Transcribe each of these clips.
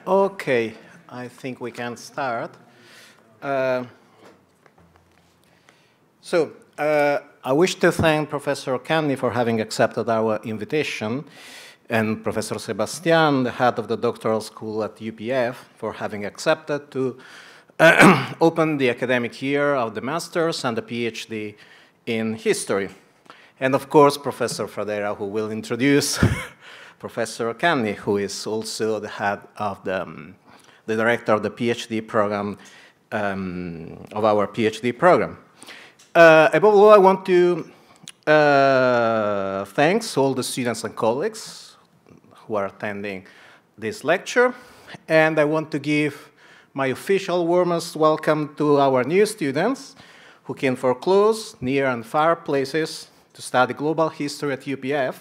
Okay, I think we can start. Uh, I wish to thank Professor Canny for having accepted our invitation, and Professor Sebastian, the head of the doctoral school at UPF, for having accepted to open the academic year of the Masters and the PhD in History. And of course, Professor Fradera, who will introduce Professor Canny, who is also the head of the director of the PhD program, of our PhD program. Above all, I want to thank all the students and colleagues who are attending this lecture, and I want to give my official warmest welcome to our new students who came from close, near, and far places to study global history at UPF.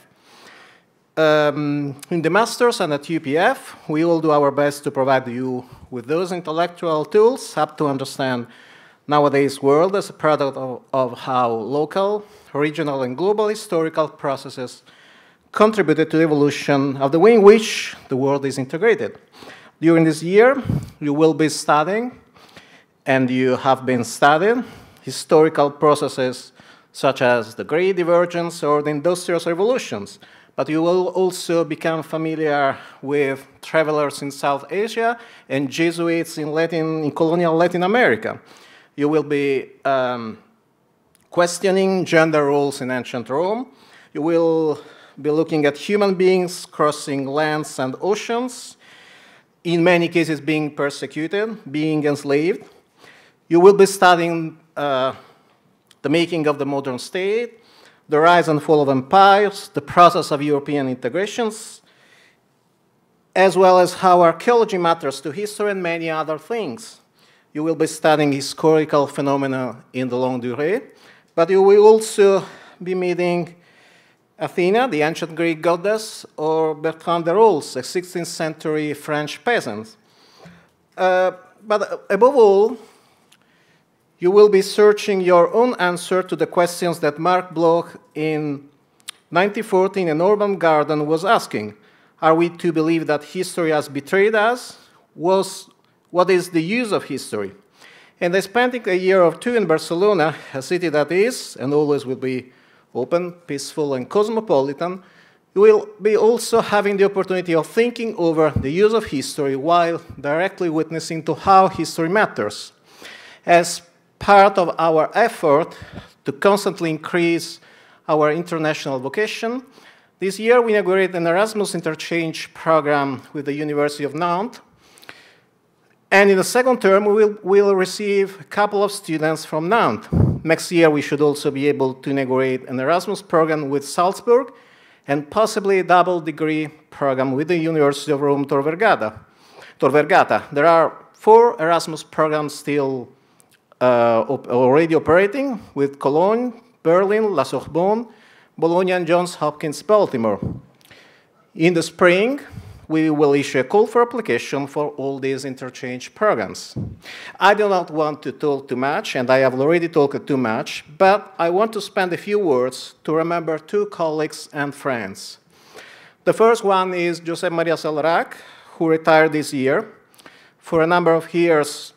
In the Masters and at UPF, we will do our best to provide you with those intellectual tools up to understand nowadays world as a product of how local, regional, and global historical processes contributed to the evolution of the way in which the world is integrated. During this year, you will be studying, and you have been studying, historical processes such as the Great Divergence or the Industrial Revolutions. But you will also become familiar with travelers in South Asia and Jesuits in colonial Latin America. You will be questioning gender roles in ancient Rome. You will be looking at human beings crossing lands and oceans, in many cases being persecuted, being enslaved. You will be studying the making of the modern state, the rise and fall of empires, the process of European integrations, as well as how archaeology matters to history and many other things. You will be studying historical phenomena in the longue durée, but you will also be meeting Athena, the ancient Greek goddess, or Bertrand de Rolls, a 16th century French peasant. But above all, you will be searching your own answer to the questions that Marc Bloch in 1914 in Urban Garden was asking. Are we to believe that history has betrayed us? What is the use of history? And spending a year or two in Barcelona, a city that is and always will be open, peaceful, and cosmopolitan, you will be also having the opportunity of thinking over the use of history while directly witnessing to how history matters. As part of our effort to constantly increase our international vocation, this year we inaugurated an Erasmus interchange program with the University of Nantes. And in the second term, we will receive a couple of students from Nantes. Next year, we should also be able to inaugurate an Erasmus program with Salzburg and possibly a double degree program with the University of Rome Tor Vergata. There are 4 Erasmus programs still already operating with Cologne, Berlin, La Sorbonne, Bologna, and Johns Hopkins Baltimore. In the spring, we will issue a call for application for all these interchange programs. I do not want to talk too much, and I have already talked too much, but I want to spend a few words to remember 2 colleagues and friends. The first one is Josep Maria Salarac, who retired this year. For a number of years,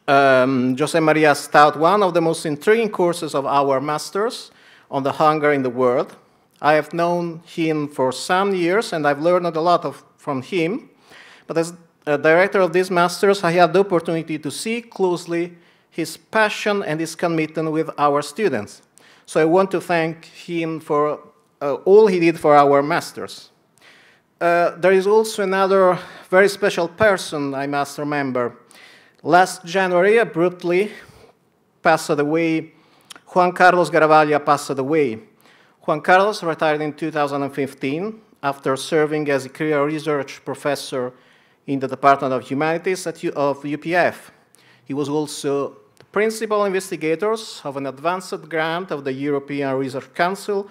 José María taught one of the most intriguing courses of our masters on the hunger in the world. I have known him for some years, and I've learned a lot from him. But as a director of these masters, I had the opportunity to see closely his passion and his commitment with our students. So I want to thank him for all he did for our masters. There is also another very special person I must remember. Last January, abruptly passed away, Juan Carlos Garavaglia passed away. Juan Carlos retired in 2015 after serving as a career research professor in the Department of Humanities of UPF. He was also the principal investigator of an advanced grant of the European Research Council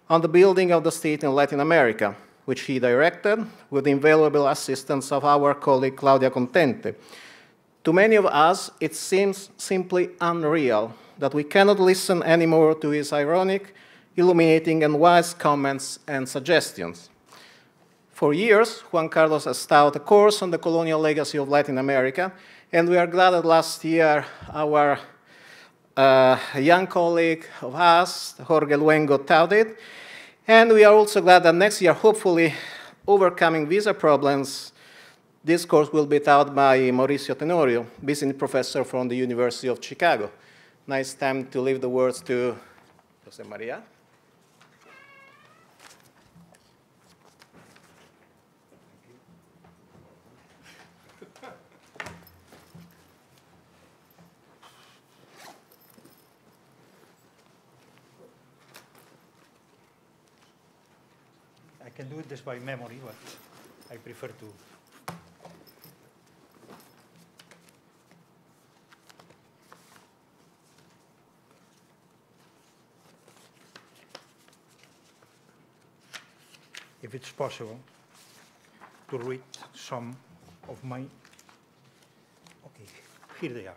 on the building of the state in Latin America, which he directed with the invaluable assistance of our colleague Claudia Contente. To many of us, it seems simply unreal that we cannot listen anymore to his ironic, illuminating, and wise comments and suggestions. For years, Juan Carlos has taught a course on the colonial legacy of Latin America, and we are glad that last year our young colleague of us, Jorge Luengo, taught it. And we are also glad that next year, hopefully, overcoming visa problems, this course will be taught by Mauricio Tenorio, visiting professor from the University of Chicago. Now it's time to leave the words to Jose Maria. I can do it just by memory, but I prefer to. If it's possible, to read some of my. Okay, here they are.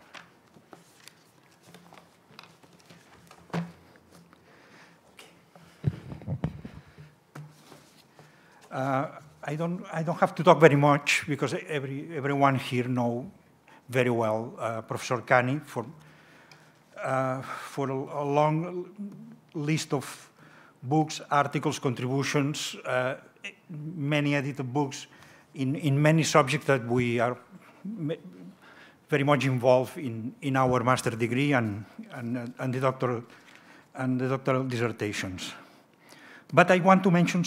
I don't have to talk very much because everyone here knows very well Professor Cani for a long list of books, articles, contributions, many edited books in many subjects that we are very much involved in our master degree and the doctoral dissertations. But I want to mention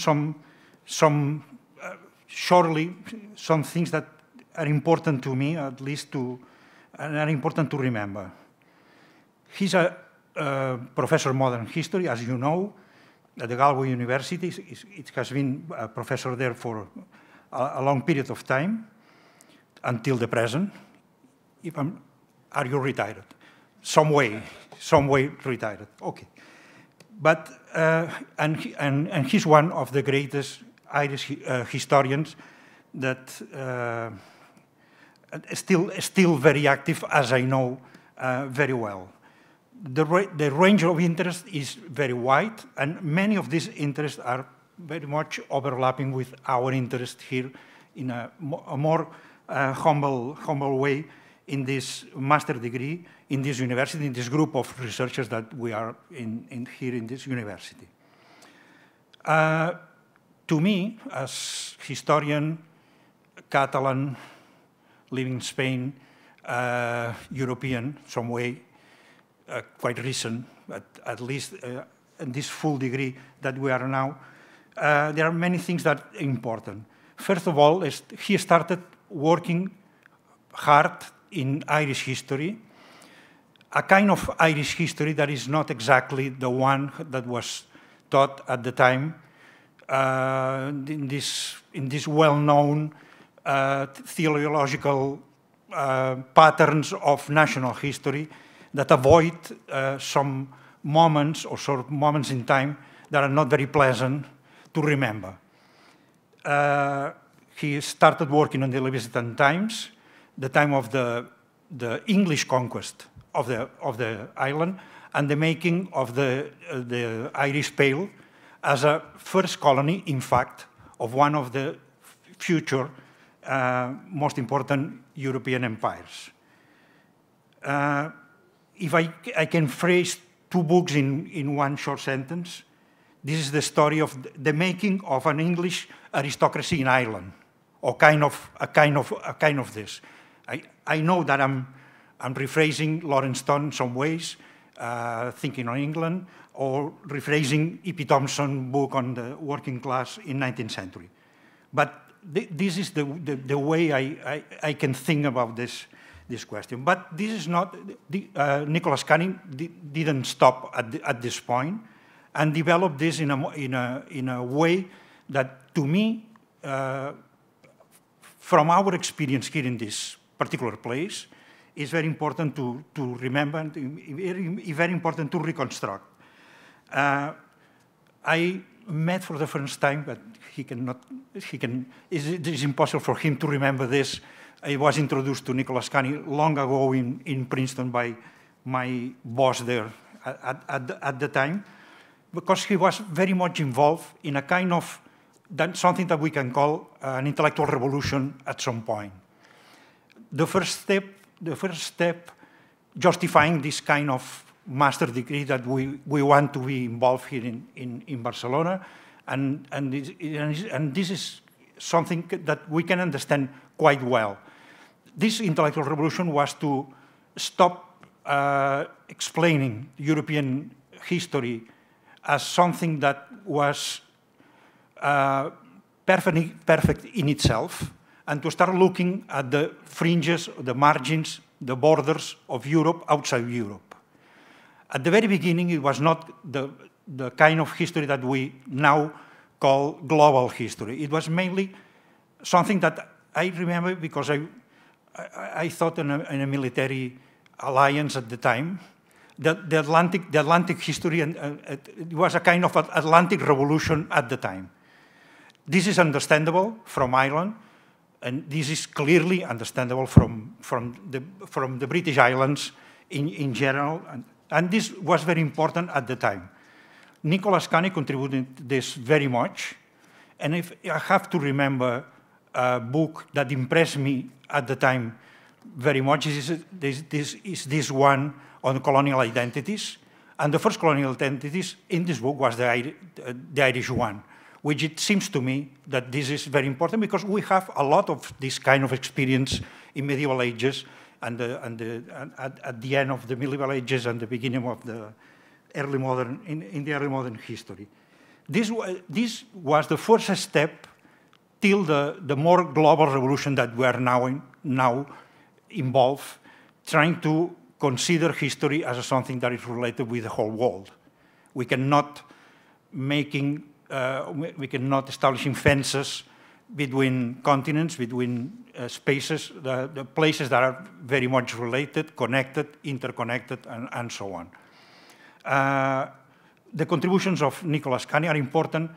shortly some things that are important to me, at least and are important to remember. He's a professor of modern history, as you know, at the Galway University. It has been a professor there for a long period of time, until the present. Are you retired? Some way retired. Okay. But and he's one of the greatest Irish historians that still very active, as I know very well. The range of interest is very wide, and many of these interests are very much overlapping with our interest here in a more humble way in this master degree, in this university, in this group of researchers that we are here in this university. To me, as historian, Catalan, living in Spain, European, some way, quite recent, at least in this full degree that we are now, there are many things that are important. First of all, he started working hard in Irish history, a kind of Irish history that is not exactly the one that was taught at the time in this well-known theological patterns of national history that avoid some moments or sort of moments in time that are not very pleasant to remember. He started working on the Elizabethan times, the time of the English conquest of the island and the making of the Irish Pale as a first colony, in fact, of one of the future most important European empires. If I can phrase two books in one short sentence, this is the story of the making of an English aristocracy in Ireland, or kind of this. I know that I'm rephrasing Lawrence Stone in some ways, thinking on England, or rephrasing E.P. Thompson's book on the working class in 19th century. But this is the way I can think about this question. But this is not, Nicholas Cani didn't stop at this point and developed this in a way that, to me, from our experience here in this particular place, is very important to remember, and very important to reconstruct. I met for the first time, but it's impossible for him to remember this. I was introduced to Nicholas Cani long ago in Princeton by my boss there at the time, because he was very much involved in a kind of that's something that we can call an intellectual revolution at some point. The first step justifying this kind of master degree that we want to be involved here in Barcelona, and this is something that we can understand quite well. This intellectual revolution was to stop explaining European history as something that was perfect in itself, and to start looking at the fringes, the margins, the borders of Europe outside Europe. At the very beginning, it was not the kind of history that we now call global history. It was mainly something that I remember because I thought in a military alliance at the time, the Atlantic history, and it was a kind of Atlantic revolution at the time. This is understandable from Ireland, and this is clearly understandable from the British Islands in general, and this was very important at the time. Nicholas Canny contributed to this very much, and if I have to remember a book that impressed me at the time very much, is this one on colonial identities, and the first colonial identities in this book was the Irish one, which it seems to me that this is very important because we have a lot of this kind of experience in medieval ages and at the end of the medieval ages and the beginning of the early modern, in the early modern history. This was the first step till the more global revolution that we are now involved, trying to consider history as something that is related with the whole world. We cannot establishing fences between continents, between spaces, the places that are very much related, connected, interconnected, and so on. The contributions of Nicholas Canny are important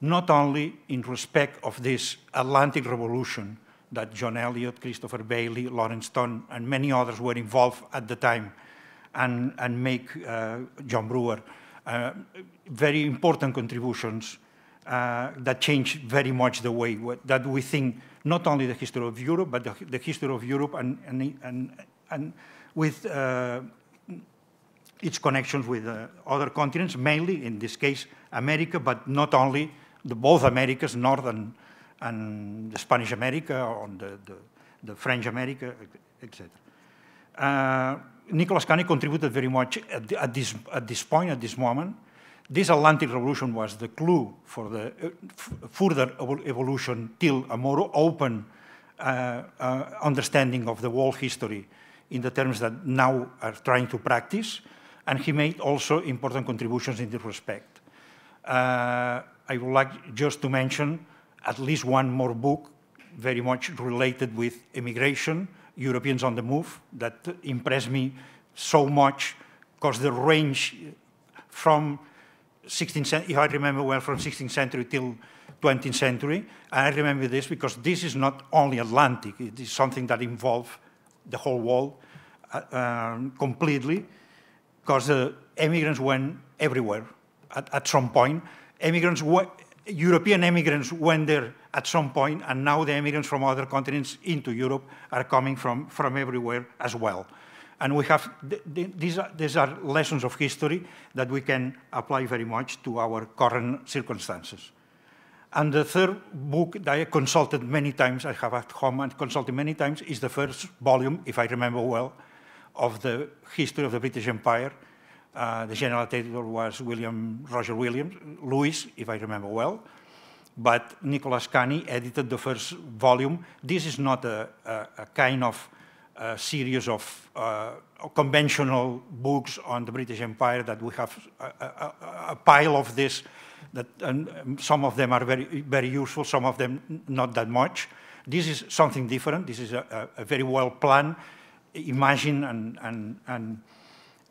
not only in respect of this Atlantic revolution that John Eliot, Christopher Bailey, Lawrence Stone, and many others were involved at the time, and make John Brewer very important contributions that changed very much the way that we think not only the history of Europe, but the history of Europe and with its connections with other continents, mainly in this case America, but not only both Americas, North and the Spanish America, or the French America, etc. Nicholas Canny contributed very much at this point, at this moment. This Atlantic Revolution was the clue for the further evolution till a more open understanding of the world history in the terms that now are trying to practice, and he made also important contributions in this respect. I would like just to mention at least one more book very much related with immigration, Europeans on the Move, that impressed me so much because the range from 16th century, if I remember well, from 16th century till 20th century. And I remember this because this is not only Atlantic, it is something that involves the whole world completely, because the immigrants went everywhere at some point. European immigrants went there at some point, and now the immigrants from other continents into Europe are coming from everywhere as well. And we have, these are lessons of history that we can apply very much to our current circumstances. And the third book that I consulted many times, I have at home and consulted many times, is the first volume, if I remember well, of the history of the British Empire. The general editor was Roger Williams, Lewis, if I remember well. But Nicholas Canny edited the first volume. This is not a kind of series of conventional books on the British Empire that we have a pile of this, and some of them are very, very useful, some of them not that much. This is something different. This is a very well planned, imagined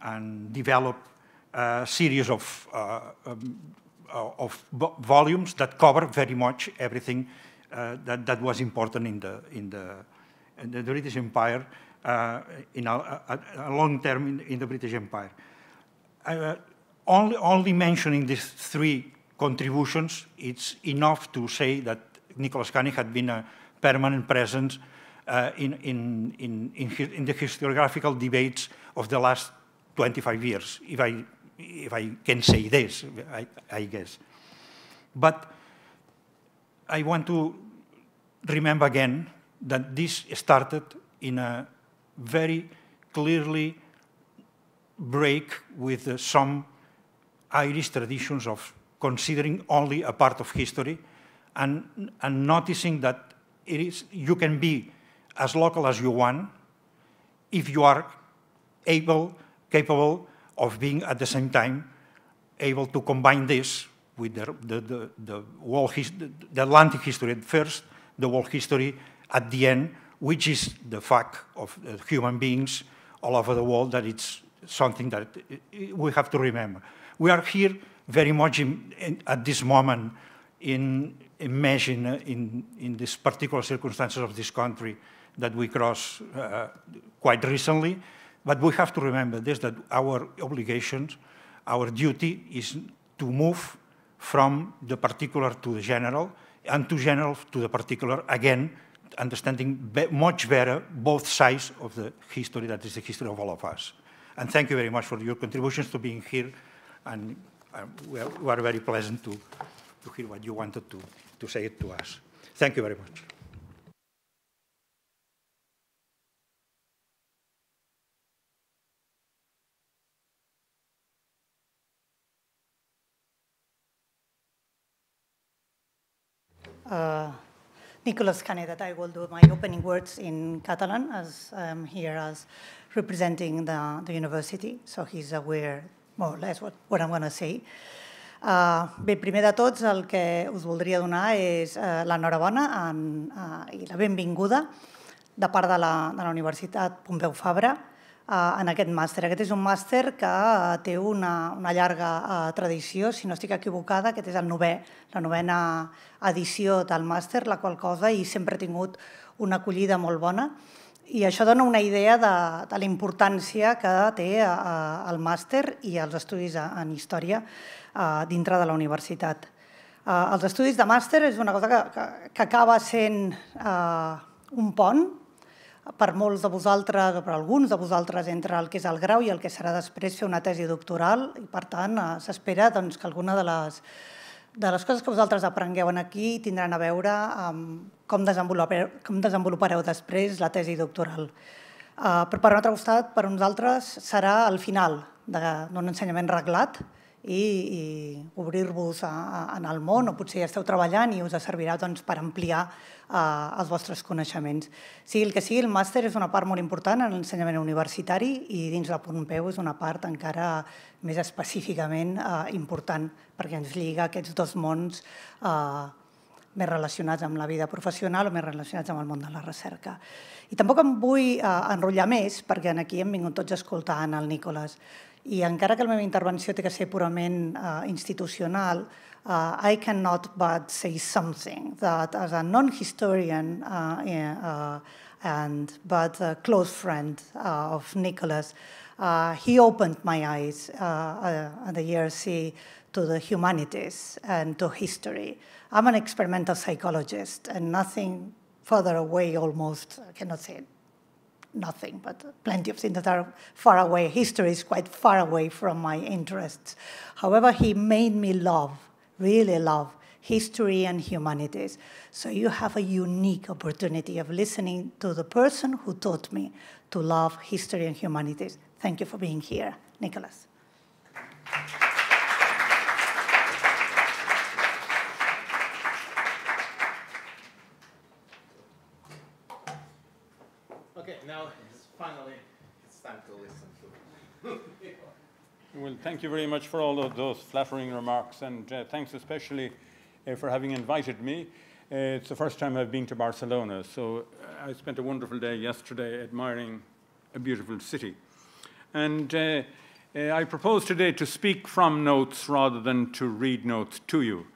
and developed series of volumes that cover very much everything that was important in the British Empire, in a long term in the British Empire. Only mentioning these three contributions, it's enough to say that Nicholas Canny had been a permanent presence in the historiographical debates of the last 25 years, if I can say this, I guess. But I want to remember again that this started in a very clearly break with some Irish traditions of considering only a part of history and noticing that you can be as local as you want if you are capable of being at the same time able to combine this with the Atlantic history at first, the world history at the end, which is the fact of human beings all over the world, that it's something that we have to remember. We are here very much at this moment imagine in these particular circumstances of this country that we crossed quite recently. But we have to remember this, that our obligations, our duty is to move from the particular to the general, and to general to the particular, again, understanding much better both sides of the history that is the history of all of us. And thank you very much for your contributions to being here, and we are very pleasant to hear what you wanted to say it to us. Thank you very much. Nicholas Canny, that I will do my opening words in Catalan, as I'm here as representing the university, so he's aware more or less what I'm going to say. Bé, primer de tots, el que us voldria donar és l'enhorabona i la benvinguda de part de la Universitat Pompeu Fabra en aquest màster. Aquest és un màster que té una llarga tradició, si no estic equivocada, aquest és la novena edició del màster, la qual cosa i sempre ha tingut una acollida molt bona, i això dona una idea de la importància que té el màster i els estudis en història dintre de la universitat. Els estudis de màster és una cosa que acaba sent un pont per molts de vosaltres, o per alguns de vosaltres, entre el que és el grau i el que serà després fer una tesi doctoral, i per tant s'espera que alguna de les coses que vosaltres aprengueu aquí tindran a veure amb com desenvolupareu després la tesi doctoral. Però per un altre costat, per nosaltres, serà el final d'un ensenyament reglat i obrir-vos en el món, o potser ja esteu treballant i us servirà per ampliar els vostres coneixements. Sigui el que sigui, el màster és una part molt important en l'ensenyament universitari i dins la Pompeu és una part encara més específicament important perquè ens lliga aquests dos mons més relacionats amb la vida professional o més relacionats amb el món de la recerca. I tampoc em vull enrotllar més perquè aquí hem vingut tots a escoltar el Nicholas. I encara que la meva intervenció té que ser purament institucional, I cannot but say something that as a non-historian but a close friend of Nicholas, he opened my eyes at the ERC to the humanities and to history. I'm an experimental psychologist and nothing further away almost, I cannot say nothing, but plenty of things that are far away. History is quite far away from my interests. However, he made me really love history and humanities. So you have a unique opportunity of listening to the person who taught me to love history and humanities. Thank you for being here, Nicholas. Okay, now finally it's time to listen to. Well, thank you very much for all of those flattering remarks, and thanks especially for having invited me. It's the first time I've been to Barcelona, so I spent a wonderful day yesterday admiring a beautiful city. And I propose today to speak from notes rather than to read notes to you.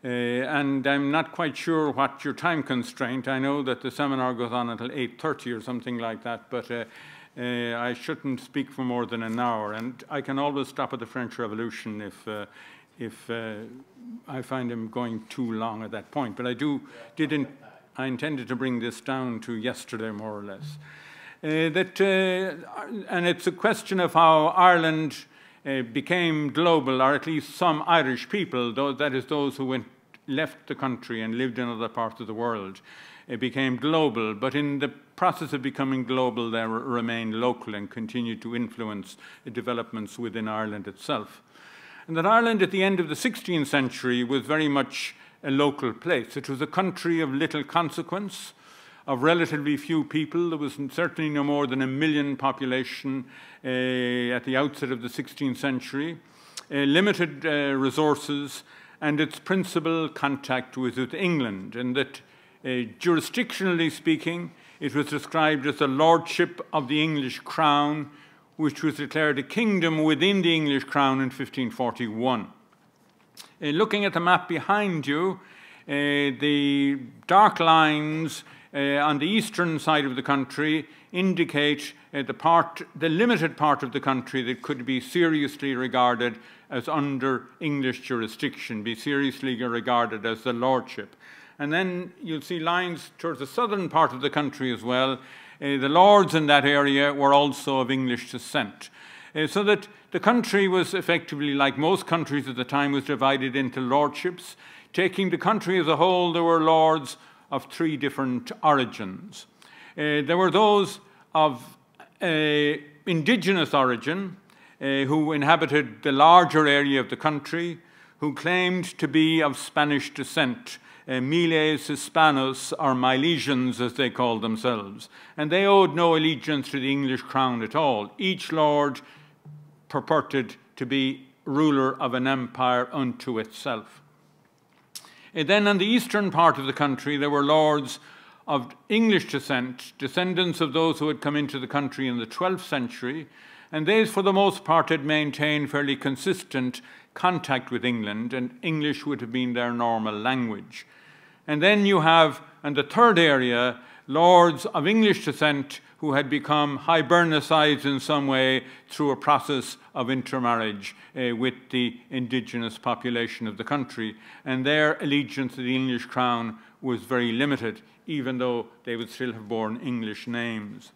And I'm not quite sure what your time constraint. I know that the seminar goes on until 8:30 or something like that, but I shouldn't speak for more than an hour. And I can always stop at the French Revolution if I find him going too long at that point. But I intended to bring this down to yesterday, more or less. And it's a question of how Ireland became global, or at least some Irish people, that is those who left the country and lived in other parts of the world, became global. But in the process of becoming global, they remained local and continued to influence the developments within Ireland itself. And that Ireland at the end of the 16th century was very much a local place. It was a country of little consequence, of relatively few people. There was certainly no more than 1 million population at the outset of the 16th century, limited resources, and its principal contact was with England, and that jurisdictionally speaking, it was described as the lordship of the English crown, which was declared a kingdom within the English crown in 1541. Looking at the map behind you, the dark lines on the eastern side of the country indicate the limited part of the country that could be seriously regarded as under English jurisdiction, be seriously regarded as the lordship. And then you'll see lines towards the southern part of the country as well. The lords in that area were also of English descent. So that the country was effectively, like most countries at the time, was divided into lordships. Taking the country as a whole, there were lords of 3 different origins. There were those of indigenous origin who inhabited the larger area of the country, who claimed to be of Spanish descent, Miles Hispanos, or Milesians as they called themselves. And they owed no allegiance to the English crown at all. Each lord purported to be ruler of an empire unto itself. Then on the eastern part of the country, there were lords of English descent, descendants of those who had come into the country in the 12th century, and these, for the most part, had maintained fairly consistent contact with England, and English would have been their normal language. And then you have, in the third area, lords of English descent who had become Hibernicized in some way through a process of intermarriage with the indigenous population of the country. And their allegiance to the English crown was very limited, even though they would still have borne English names.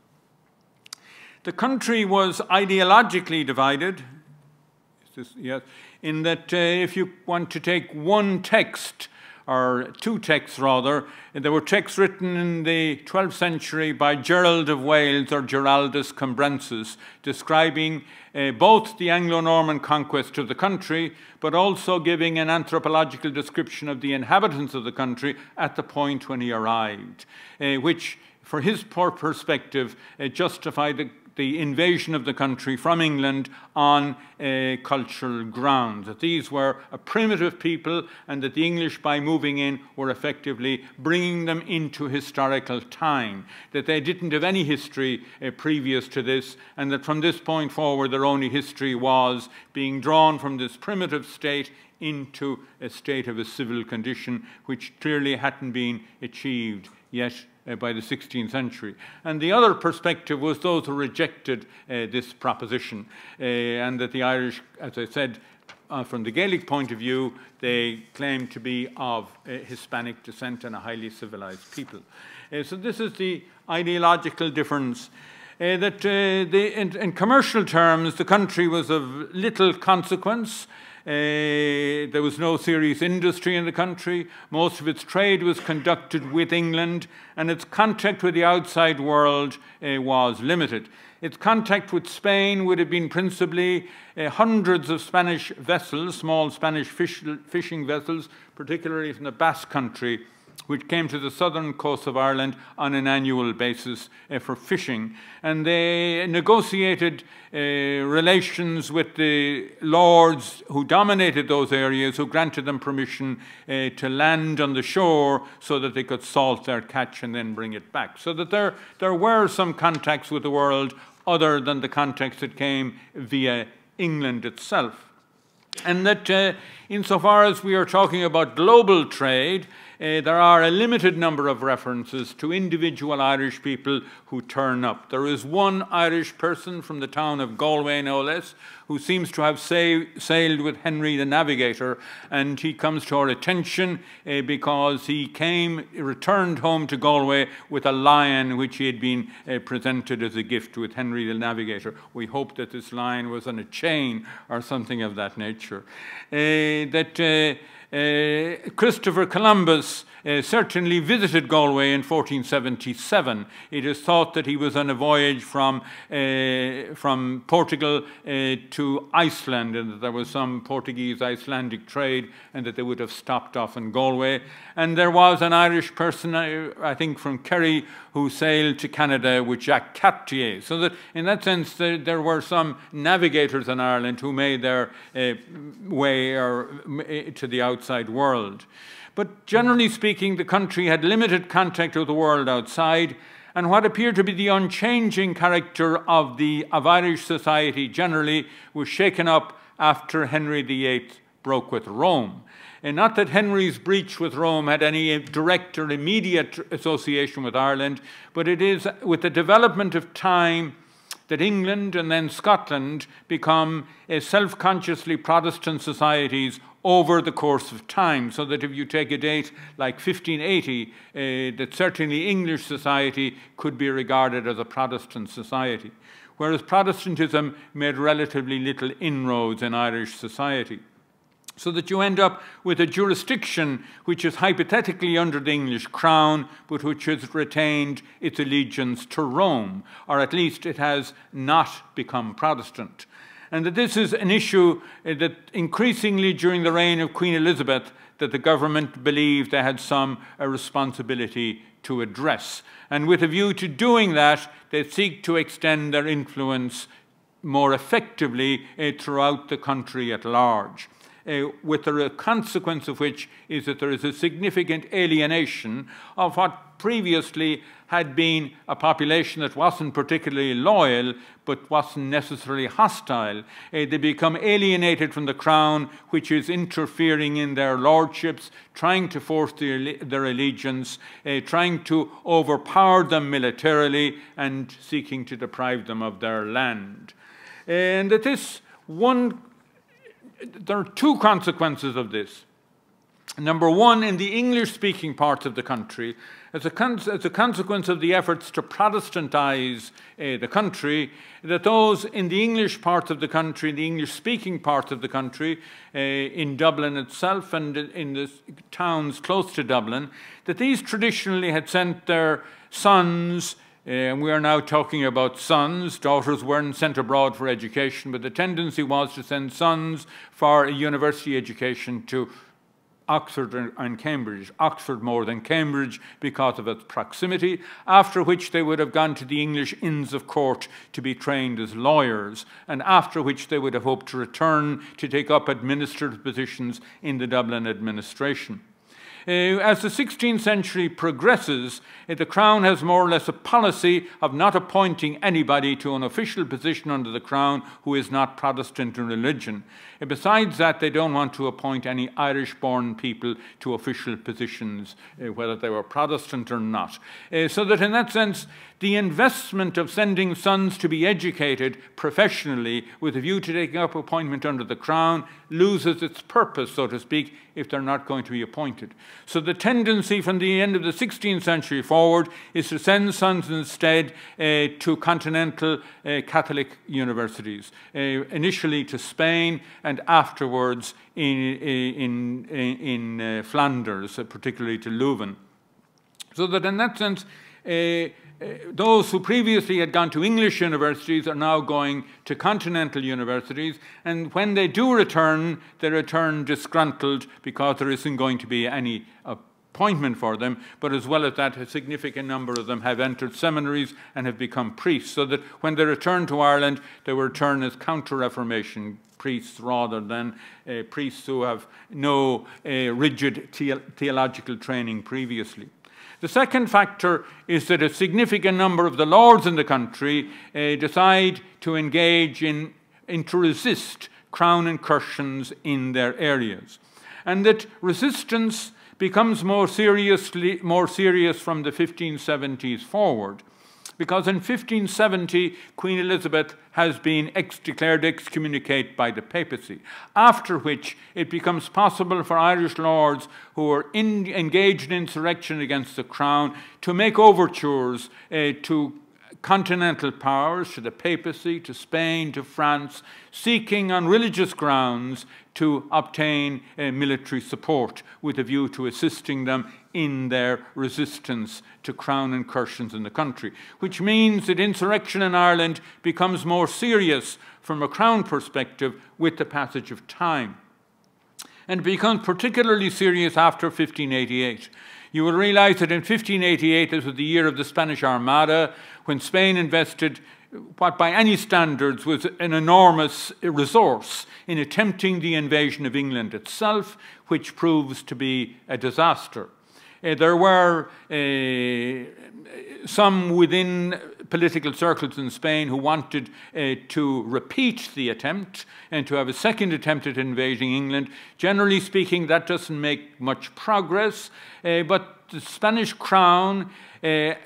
The country was ideologically divided, in that if you want to take one text, or 2 texts rather, there were texts written in the 12th century by Gerald of Wales, or Geraldus Cambrensis, describing both the Anglo-Norman conquest of the country, but also giving an anthropological description of the inhabitants of the country at the point when he arrived, which, for his perspective, justified the invasion of the country from England on cultural grounds, that these were a primitive people and that the English, by moving in, were effectively bringing them into historical time, that they didn't have any history previous to this, and that from this point forward their only history was being drawn from this primitive state into a state of a civil condition, which clearly hadn't been achieved yet by the 16th century. And the other perspective was those who rejected this proposition, and that the Irish, as I said, from the Gaelic point of view, they claimed to be of Hispanic descent and a highly civilized people. So this is the ideological difference. That in commercial terms, the country was of little consequence. There was no serious industry in the country. Most of its trade was conducted with England, and its contact with the outside world was limited. Its contact with Spain would have been principally hundreds of Spanish vessels, small Spanish fishing vessels, particularly from the Basque Country, which came to the southern coast of Ireland on an annual basis for fishing. And they negotiated relations with the lords who dominated those areas, who granted them permission to land on the shore so that they could salt their catch and then bring it back. So that there were some contacts with the world other than the contacts that came via England itself. And that insofar as we are talking about global trade, there are a limited number of references to individual Irish people who turn up. There is one Irish person from the town of Galway, no less, who seems to have sailed with Henry the Navigator, and he comes to our attention because he returned home to Galway with a lion which he had been presented as a gift with Henry the Navigator. We hope that this lion was on a chain or something of that nature. Christopher Columbus certainly visited Galway in 1477. It is thought that he was on a voyage from Portugal to Iceland, and that there was some Portuguese-Icelandic trade, and that they would have stopped off in Galway. And there was an Irish person, I think from Kerry, who sailed to Canada with Jacques Cartier. So that in that sense, there were some navigators in Ireland who made their way to the outside world. But generally speaking, the country had limited contact with the world outside, and what appeared to be the unchanging character of Irish society generally was shaken up after Henry VIII broke with Rome. And not that Henry's breach with Rome had any direct or immediate association with Ireland, but it is with the development of time that England and then Scotland become self-consciously Protestant societies over the course of time, so that if you take a date like 1580, that certainly English society could be regarded as a Protestant society, whereas Protestantism made relatively little inroads in Irish society. So that you end up with a jurisdiction which is hypothetically under the English crown, but which has retained its allegiance to Rome, or at least it has not become Protestant. And that this is an issue that increasingly during the reign of Queen Elizabeth that the government believed they had some responsibility to address. And with a view to doing that, they seek to extend their influence more effectively throughout the country at large. With the consequence of which is that there is a significant alienation of what previously had been a population that wasn't particularly loyal, but wasn't necessarily hostile. They become alienated from the crown, which is interfering in their lordships, trying to force their allegiance, trying to overpower them militarily, and seeking to deprive them of their land. And that there are two consequences of this. Number one, in the English-speaking parts of the country, as a consequence of the efforts to Protestantize the country, that those in the English parts of the country, the English-speaking parts of the country, in Dublin itself and in the towns close to Dublin, that these traditionally had sent their sons, and we are now talking about sons. Daughters weren't sent abroad for education, but the tendency was to send sons for a university education to Oxford and Cambridge. Oxford more than Cambridge because of its proximity, after which they would have gone to the English Inns of Court to be trained as lawyers, and after which they would have hoped to return to take up administrative positions in the Dublin administration. As the 16th century progresses, the Crown has more or less a policy of not appointing anybody to an official position under the Crown who is not Protestant in religion. Besides that, they don't want to appoint any Irish-born people to official positions, whether they were Protestant or not. So that in that sense, the investment of sending sons to be educated professionally with a view to taking up appointment under the Crown loses its purpose, so to speak, if they're not going to be appointed. So the tendency from the end of the 16th century forward is to send sons instead to continental Catholic universities, initially to Spain and afterwards in Flanders, particularly to Leuven. So that in that sense, those who previously had gone to English universities are now going to continental universities, and when they do return, they return disgruntled because there isn't going to be any appointment for them, but as well as that, a significant number of them have entered seminaries and have become priests, so that when they return to Ireland, they return as Counter-Reformation priests rather than priests who have no rigid theological training previously. The second factor is that a significant number of the lords in the country decide to engage to resist Crown incursions in their areas. and that resistance becomes more serious from the 1570s forward, because in 1570 Queen Elizabeth has been declared excommunicate by the papacy, after which it becomes possible for Irish lords who are engaged in insurrection against the crown to make overtures to continental powers, to the papacy, to Spain, to France, seeking on religious grounds to obtain military support with a view to assisting them in their resistance to crown incursions in the country, which means that insurrection in Ireland becomes more serious from a crown perspective with the passage of time. And it becomes particularly serious after 1588. You will realize that in 1588, this was the year of the Spanish Armada, when Spain invested what by any standards was an enormous resource in attempting the invasion of England itself, which proves to be a disaster. There were some within political circles in Spain who wanted to repeat the attempt and to have a second attempt at invading England. Generally speaking, that doesn't make much progress, but the Spanish crown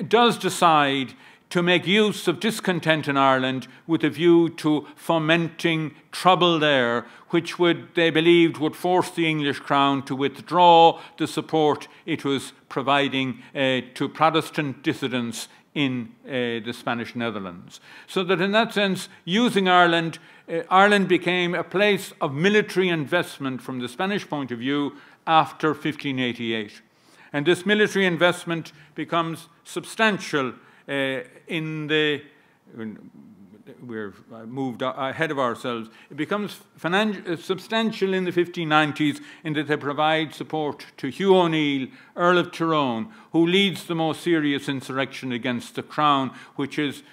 does decide to make use of discontent in Ireland with a view to fomenting trouble there, which they believed would force the English crown to withdraw the support it was providing to Protestant dissidents in the Spanish Netherlands. So that in that sense, using Ireland, Ireland became a place of military investment from the Spanish point of view after 1588. And this military investment becomes substantial we're moved ahead of ourselves. It becomes substantial in the 1590s in that they provide support to Hugh O'Neill, Earl of Tyrone, who leads the most serious insurrection against the crown, which is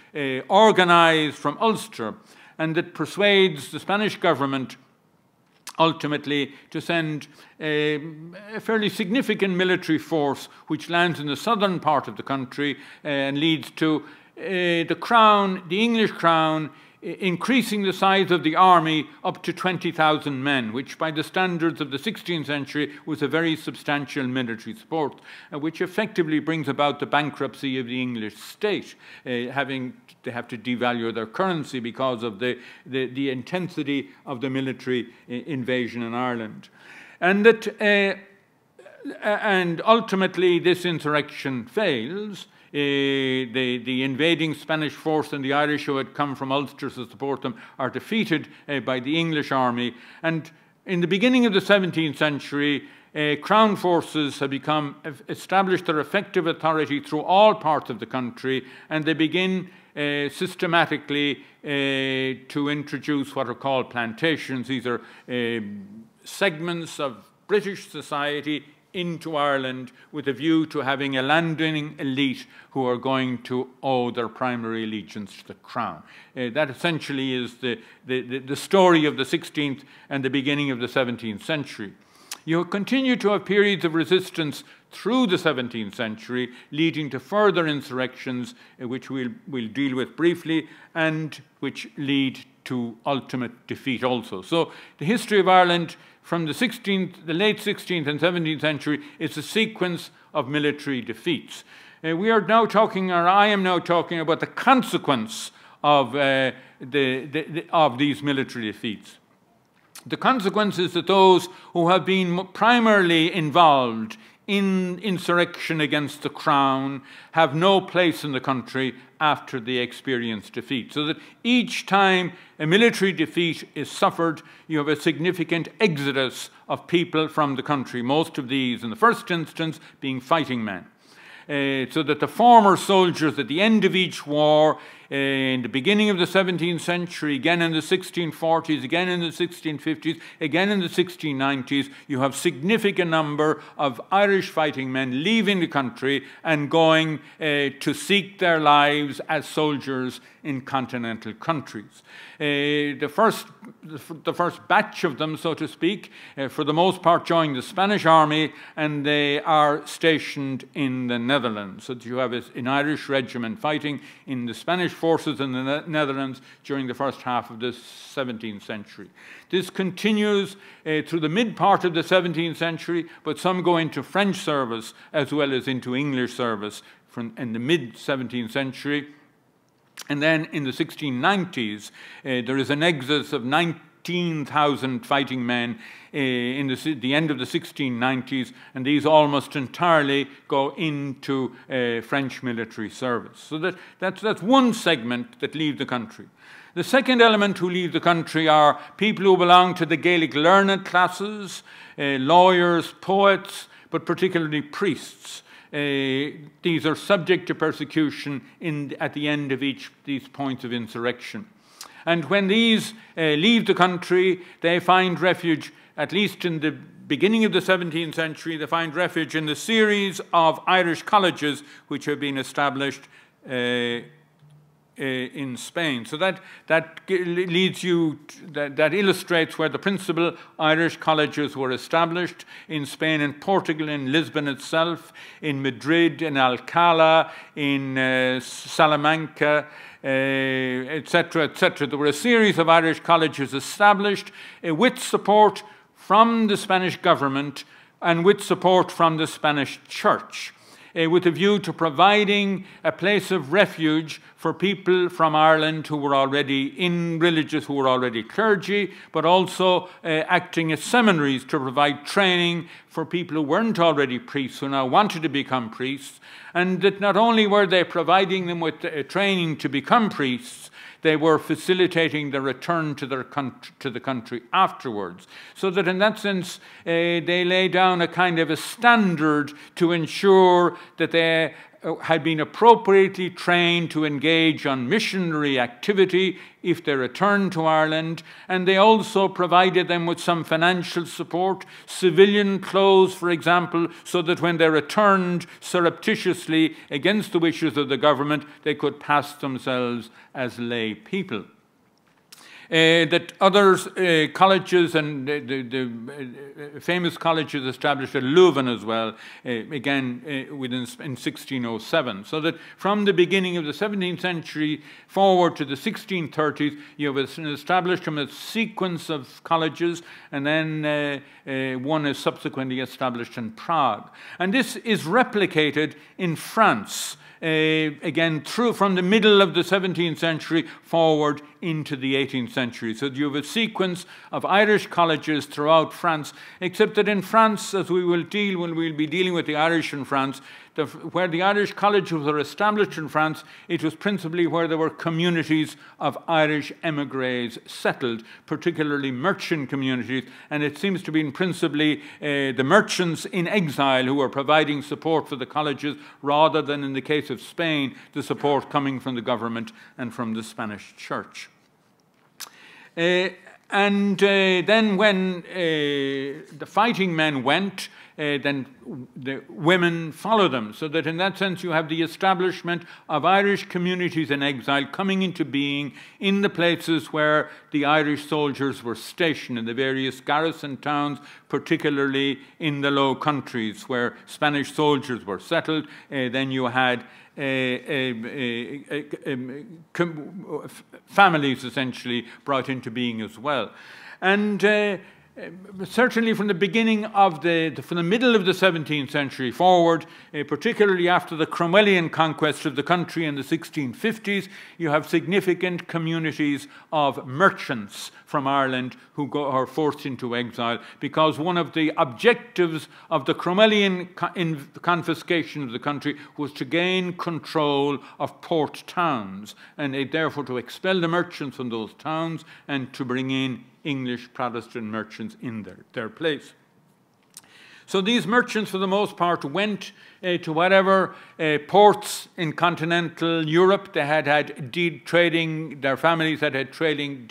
organised from Ulster, and that persuades the Spanish government ultimately to send a fairly significant military force which lands in the southern part of the country and leads to the crown, the English crown, increasing the size of the army up to 20,000 men, which by the standards of the 16th century was a very substantial military support, which effectively brings about the bankruptcy of the English state, they have to devalue their currency because of the intensity of the military invasion in Ireland. And and ultimately this insurrection fails. The invading Spanish force and the Irish who had come from Ulster to support them are defeated by the English army. And in the beginning of the 17th century, Crown forces have established their effective authority through all parts of the country, and they begin systematically to introduce what are called plantations. These are segments of British society into Ireland with a view to having a landowning elite who are going to owe their primary allegiance to the crown. That essentially is the story of the 16th and the beginning of the 17th century. You continue to have periods of resistance through the 17th century, leading to further insurrections, which we'll deal with briefly, and which lead to ultimate defeat also. So the history of Ireland from the late 16th and 17th century is a sequence of military defeats. We are now talking, or I am now talking about the consequence of these military defeats. The consequence is that those who have been primarily involved in insurrection against the crown have no place in the country after they experience defeat. So that each time a military defeat is suffered, you have a significant exodus of people from the country, most of these, in the first instance, being fighting men. So that the former soldiers at the end of each war, in the beginning of the 17th century, again in the 1640s, again in the 1650s, again in the 1690s, you have significant number of Irish fighting men leaving the country and going to seek their lives as soldiers in continental countries. The first batch of them, so to speak, for the most part join the Spanish army, and they are stationed in the Netherlands. So that you have an Irish regiment fighting in the Spanish forces in the Netherlands during the first half of the 17th century. This continues through the mid part of the 17th century, but some go into French service as well as into English service in the mid-17th century. And then in the 1690s, there is an exodus of 19,000 fighting men in the end of the 1690s, and these almost entirely go into French military service. So that's one segment that leave the country. The second element who leave the country are people who belong to the Gaelic learned classes, lawyers, poets, but particularly priests. These are subject to persecution at the end of each of these points of insurrection. And when these leave the country, they find refuge, at least in the beginning of the 17th century, they find refuge in the series of Irish colleges which have been established in Spain. So that leads you, that illustrates where the principal Irish colleges were established: in Spain and Portugal, in Lisbon itself, in Madrid, in Alcalá, in Salamanca, etc., etc. There were a series of Irish colleges established with support from the Spanish government and with support from the Spanish church, with a view to providing a place of refuge for people from Ireland who were already who were already clergy, but also acting as seminaries to provide training for people who weren't already priests, who now wanted to become priests, and that not only were they providing them with training to become priests, they were facilitating their return to the country afterwards. So that in that sense, they lay down a kind of a standard to ensure that they had been appropriately trained to engage on missionary activity if they returned to Ireland, and they also provided them with some financial support, civilian clothes, for example, so that when they returned surreptitiously against the wishes of the government, they could pass themselves as lay people. That others, colleges and the famous colleges established at Leuven as well, again in 1607. So that from the beginning of the 17th century forward to the 1630s, you have an establishment, a sequence of colleges, and then one is subsequently established in Prague. And this is replicated in France, again from the middle of the 17th century forward into the 18th century. So you have a sequence of Irish colleges throughout France, except that in France, as we will deal when we'll be dealing with the Irish in France, where the Irish colleges were established in France, it was principally where there were communities of Irish emigres settled, particularly merchant communities, and it seems to be principally the merchants in exile who were providing support for the colleges, rather than, in the case of Spain, the support coming from the government and from the Spanish church. And then when the fighting men went, then the women follow them, so that in that sense you have the establishment of Irish communities in exile coming into being in the places where the Irish soldiers were stationed, in the various garrison towns, particularly in the Low Countries where Spanish soldiers were settled. Then you had families essentially brought into being as well. And certainly from the beginning of from the middle of the 17th century forward, particularly after the Cromwellian conquest of the country in the 1650s, you have significant communities of merchants from Ireland who are forced into exile, because one of the objectives of the Cromwellian confiscation of the country was to gain control of port towns, and therefore to expel the merchants from those towns and to bring in English Protestant merchants in their place. So these merchants, for the most part, went to whatever ports in continental Europe they had trading, their families had trading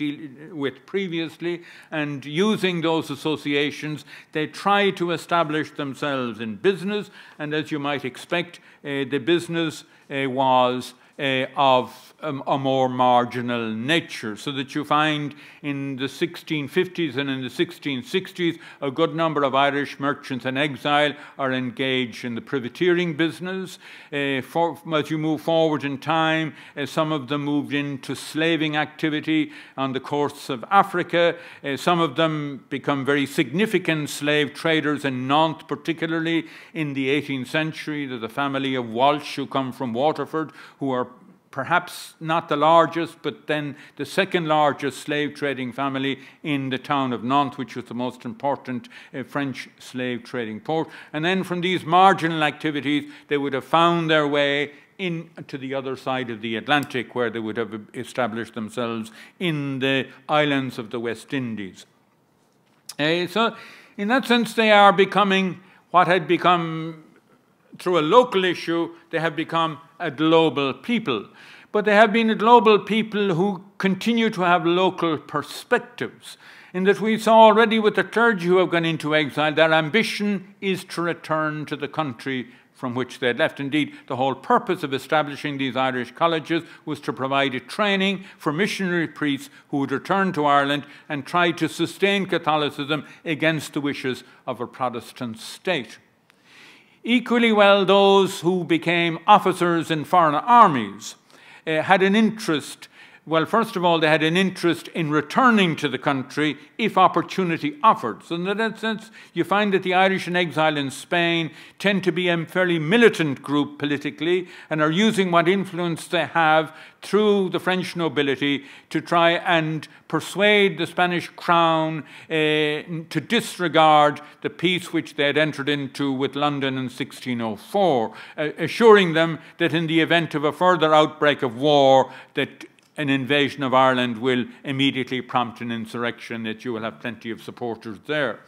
with previously, and using those associations, they tried to establish themselves in business, and as you might expect, the business was of a more marginal nature, so that you find in the 1650s and in the 1660s a good number of Irish merchants in exile are engaged in the privateering business. As you move forward in time, some of them moved into slaving activity on the coasts of Africa. Some of them become very significant slave traders in Nantes, particularly in the 18th century. There's a family of Walsh who come from Waterford, who are perhaps not the largest, but then the second largest slave trading family in the town of Nantes, which was the most important French slave trading port. And then from these marginal activities, they would have found their way into the other side of the Atlantic, where they would have established themselves in the islands of the West Indies. So in that sense, they are becoming what had become, through a local issue, they have become a global people. But they have been a global people who continue to have local perspectives, in that we saw already with the clergy who have gone into exile, their ambition is to return to the country from which they had left. Indeed, the whole purpose of establishing these Irish colleges was to provide a training for missionary priests who would return to Ireland and try to sustain Catholicism against the wishes of a Protestant state. Equally well, those who became officers in foreign armies had an interest. Well, first of all, they had an interest in returning to the country if opportunity offered. So in that sense, you find that the Irish in exile in Spain tend to be a fairly militant group politically, and are using what influence they have through the French nobility to try and persuade the Spanish crown to disregard the peace which they had entered into with London in 1604, assuring them that in the event of a further outbreak of war, that an invasion of Ireland will immediately prompt an insurrection, that you will have plenty of supporters there.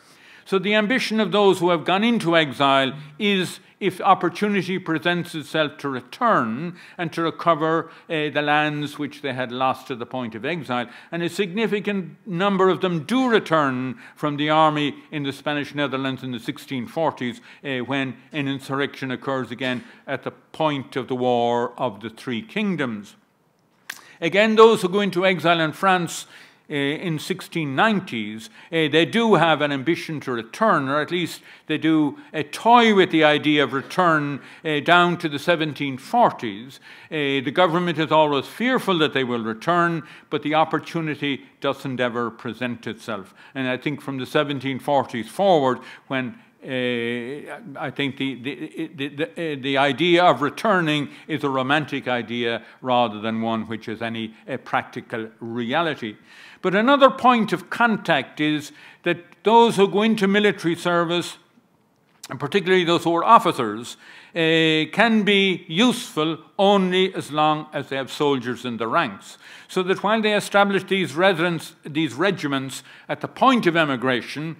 So the ambition of those who have gone into exile is, if opportunity presents itself, to return and to recover the lands which they had lost to the point of exile. And a significant number of them do return from the army in the Spanish Netherlands in the 1640s, when an insurrection occurs again at the point of the War of the Three Kingdoms. Again, those who go into exile in France in 1690s, they do have an ambition to return, or at least they do toy with the idea of return down to the 1740s. The government is always fearful that they will return, but the opportunity doesn't ever present itself. And I think from the 1740s forward, when I think the idea of returning is a romantic idea rather than one which is any practical reality. But another point of contact is that those who go into military service, and particularly those who are officers, can be useful only as long as they have soldiers in the ranks. So that while they establish these regiments at the point of emigration,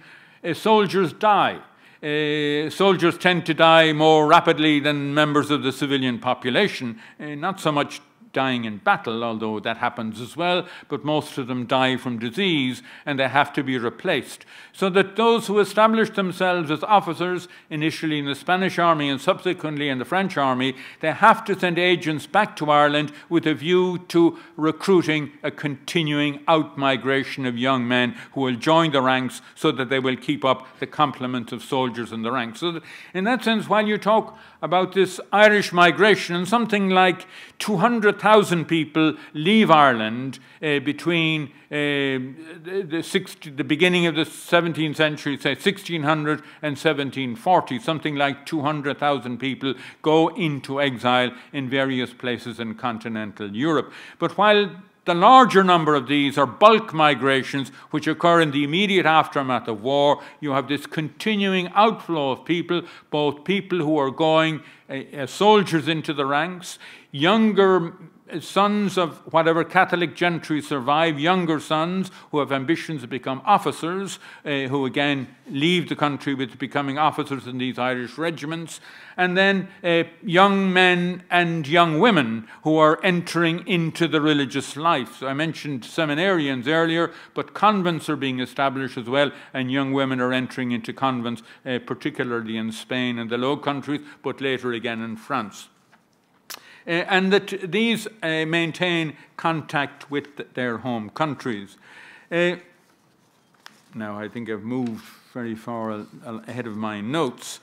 soldiers die. Soldiers tend to die more rapidly than members of the civilian population, not so much dying in battle, although that happens as well, but most of them die from disease and they have to be replaced. So that those who establish themselves as officers, initially in the Spanish army and subsequently in the French army, they have to send agents back to Ireland with a view to recruiting a continuing out-migration of young men who will join the ranks so that they will keep up the complement of soldiers in the ranks. So that in that sense, while you talk about this Irish migration, and something like 200,000 people leave Ireland between the beginning of the 17th century, say 1600 and 1740, something like 200,000 people go into exile in various places in continental Europe. But while the larger number of these are bulk migrations which occur in the immediate aftermath of war, you have this continuing outflow of people, both people who are going as soldiers into the ranks, younger sons of whatever Catholic gentry survive, younger sons who have ambitions to become officers, who again leave the country with becoming officers in these Irish regiments, and then young men and young women who are entering into the religious life. So I mentioned seminarians earlier, but convents are being established as well, and young women are entering into convents, particularly in Spain and the Low Countries, but later again in France. and that these maintain contact with their home countries. Now, I think I've moved very far ahead of my notes.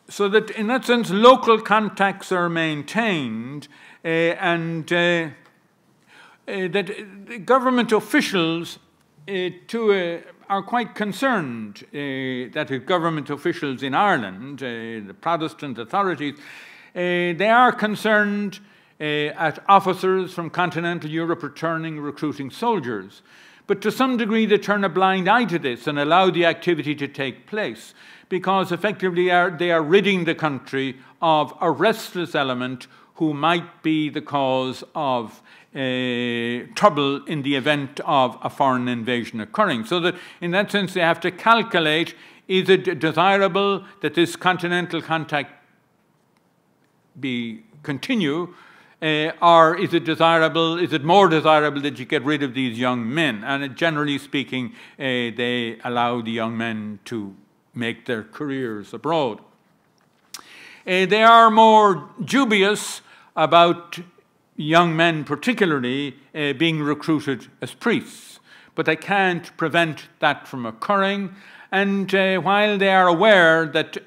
So that, in that sense, local contacts are maintained, and that government officials are quite concerned that if government officials in Ireland, the Protestant authorities, they are concerned at officers from continental Europe returning, recruiting soldiers. But to some degree they turn a blind eye to this and allow the activity to take place, because effectively they are ridding the country of a restless element who might be the cause of trouble in the event of a foreign invasion occurring. So that in that sense they have to calculate, is it desirable that this continental contact continue, or is it more desirable that you get rid of these young men? And generally speaking, they allow the young men to make their careers abroad. They are more dubious about young men particularly being recruited as priests, but they can't prevent that from occurring. And while they are aware that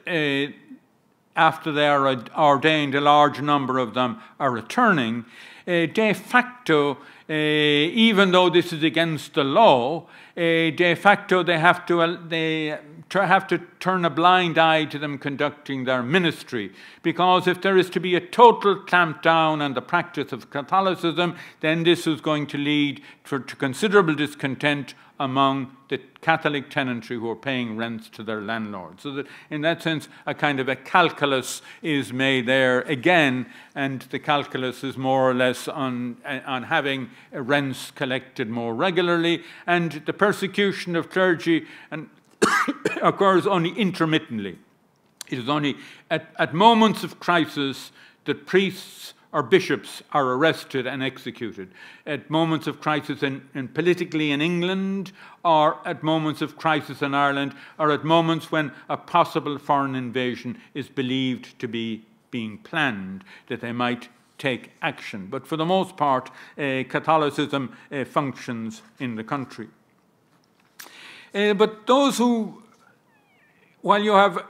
after they are ordained, a large number of them are returning, de facto, even though this is against the law, de facto they have to turn a blind eye to them conducting their ministry, because if there is to be a total clampdown on the practice of Catholicism, then this is going to lead to considerable discontent among the Catholic tenantry who are paying rents to their landlords. So that in that sense, a kind of a calculus is made there again, and the calculus is more or less on having rents collected more regularly, and the persecution of clergy occurs only intermittently. It is only at moments of crisis that priests or bishops are arrested and executed. At moments of crisis politically in England, or at moments of crisis in Ireland, or at moments when a possible foreign invasion is believed to be being planned, that they might take action. But for the most part, Catholicism functions in the country. But those who, while you have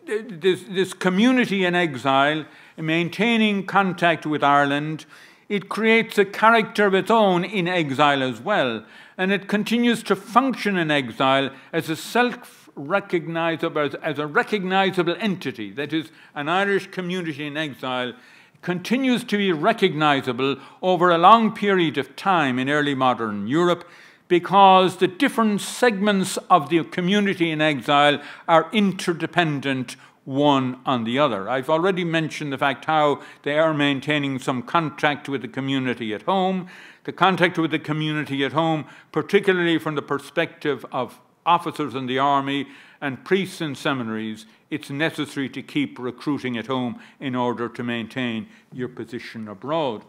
this community in exile, maintaining contact with Ireland, it creates a character of its own in exile as well. And it continues to function in exile as a self-recognizable, as a recognizable entity. That is, an Irish community in exile continues to be recognizable over a long period of time in early modern Europe, because the different segments of the community in exile are interdependent one on the other. I've already mentioned the fact how they are maintaining some contact with the community at home. The contact with the community at home, particularly from the perspective of officers in the army and priests in seminaries, it's necessary to keep recruiting at home in order to maintain your position abroad.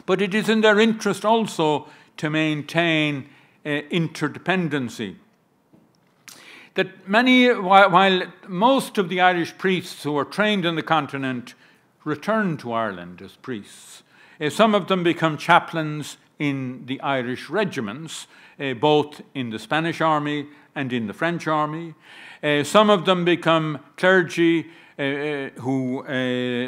But it is in their interest also to maintain interdependency. That while most of the Irish priests who are trained on the continent return to Ireland as priests, some of them become chaplains in the Irish regiments, both in the Spanish army and in the French army. Some of them become clergy who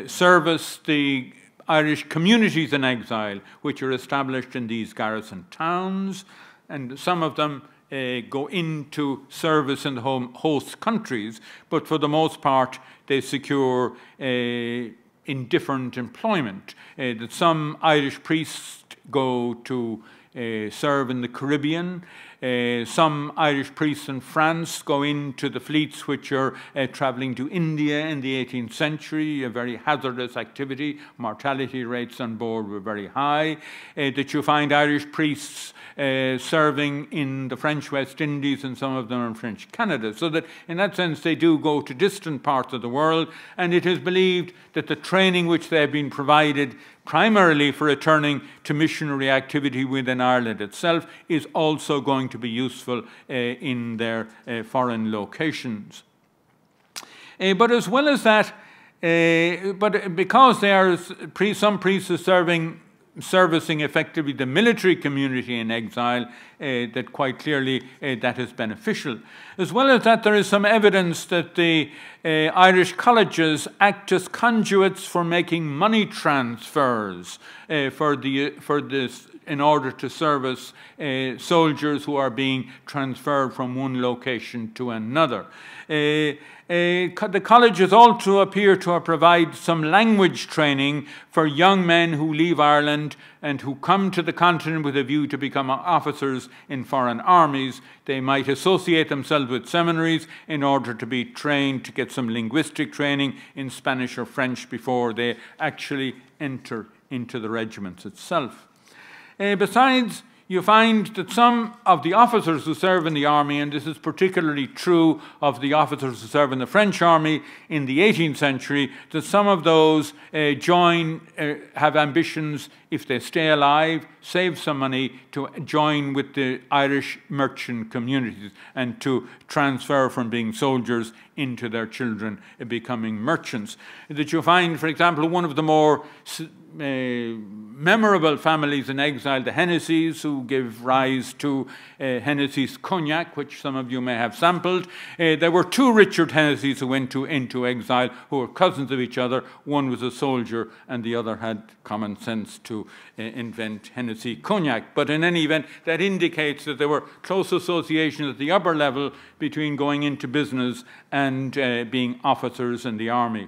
service the Irish communities in exile, which are established in these garrison towns, and some of them go into service in the host countries, but for the most part they secure indifferent employment. That some Irish priests go to serve in the Caribbean. Some Irish priests in France go into the fleets which are travelling to India in the 18th century, a very hazardous activity. Mortality rates on board were very high. That you find Irish priests serving in the French West Indies, and some of them in French Canada. So that in that sense they do go to distant parts of the world, and it is believed that the training which they have been provided primarily for returning to missionary activity within Ireland itself is also going to be useful in their foreign locations. But as well as that, but because they are some priests are servicing effectively the military community in exile, that quite clearly that is beneficial. As well as that, there is some evidence that the Irish colleges act as conduits for making money transfers in order to service soldiers who are being transferred from one location to another. The colleges also appear to provide some language training for young men who leave Ireland and who come to the continent with a view to become officers in foreign armies. They might associate themselves with seminaries in order to be trained, to get some linguistic training in Spanish or French before they actually enter into the regiments itself. Besides, you find that some of the officers who serve in the army, and this is particularly true of the officers who serve in the French army in the 18th century, that some of those have ambitions, if they stay alive, save some money, to join with the Irish merchant communities and to transfer from being soldiers into their children becoming merchants. That you find, for example, one of the more memorable families in exile, the Hennessy's, who give rise to Hennessy's cognac, which some of you may have sampled. There were two Richard Hennessy's who went into exile, who were cousins of each other. One was a soldier and the other had common sense to invent Hennessy cognac. But in any event, that indicates that there were close associations at the upper level between going into business and being officers in the army.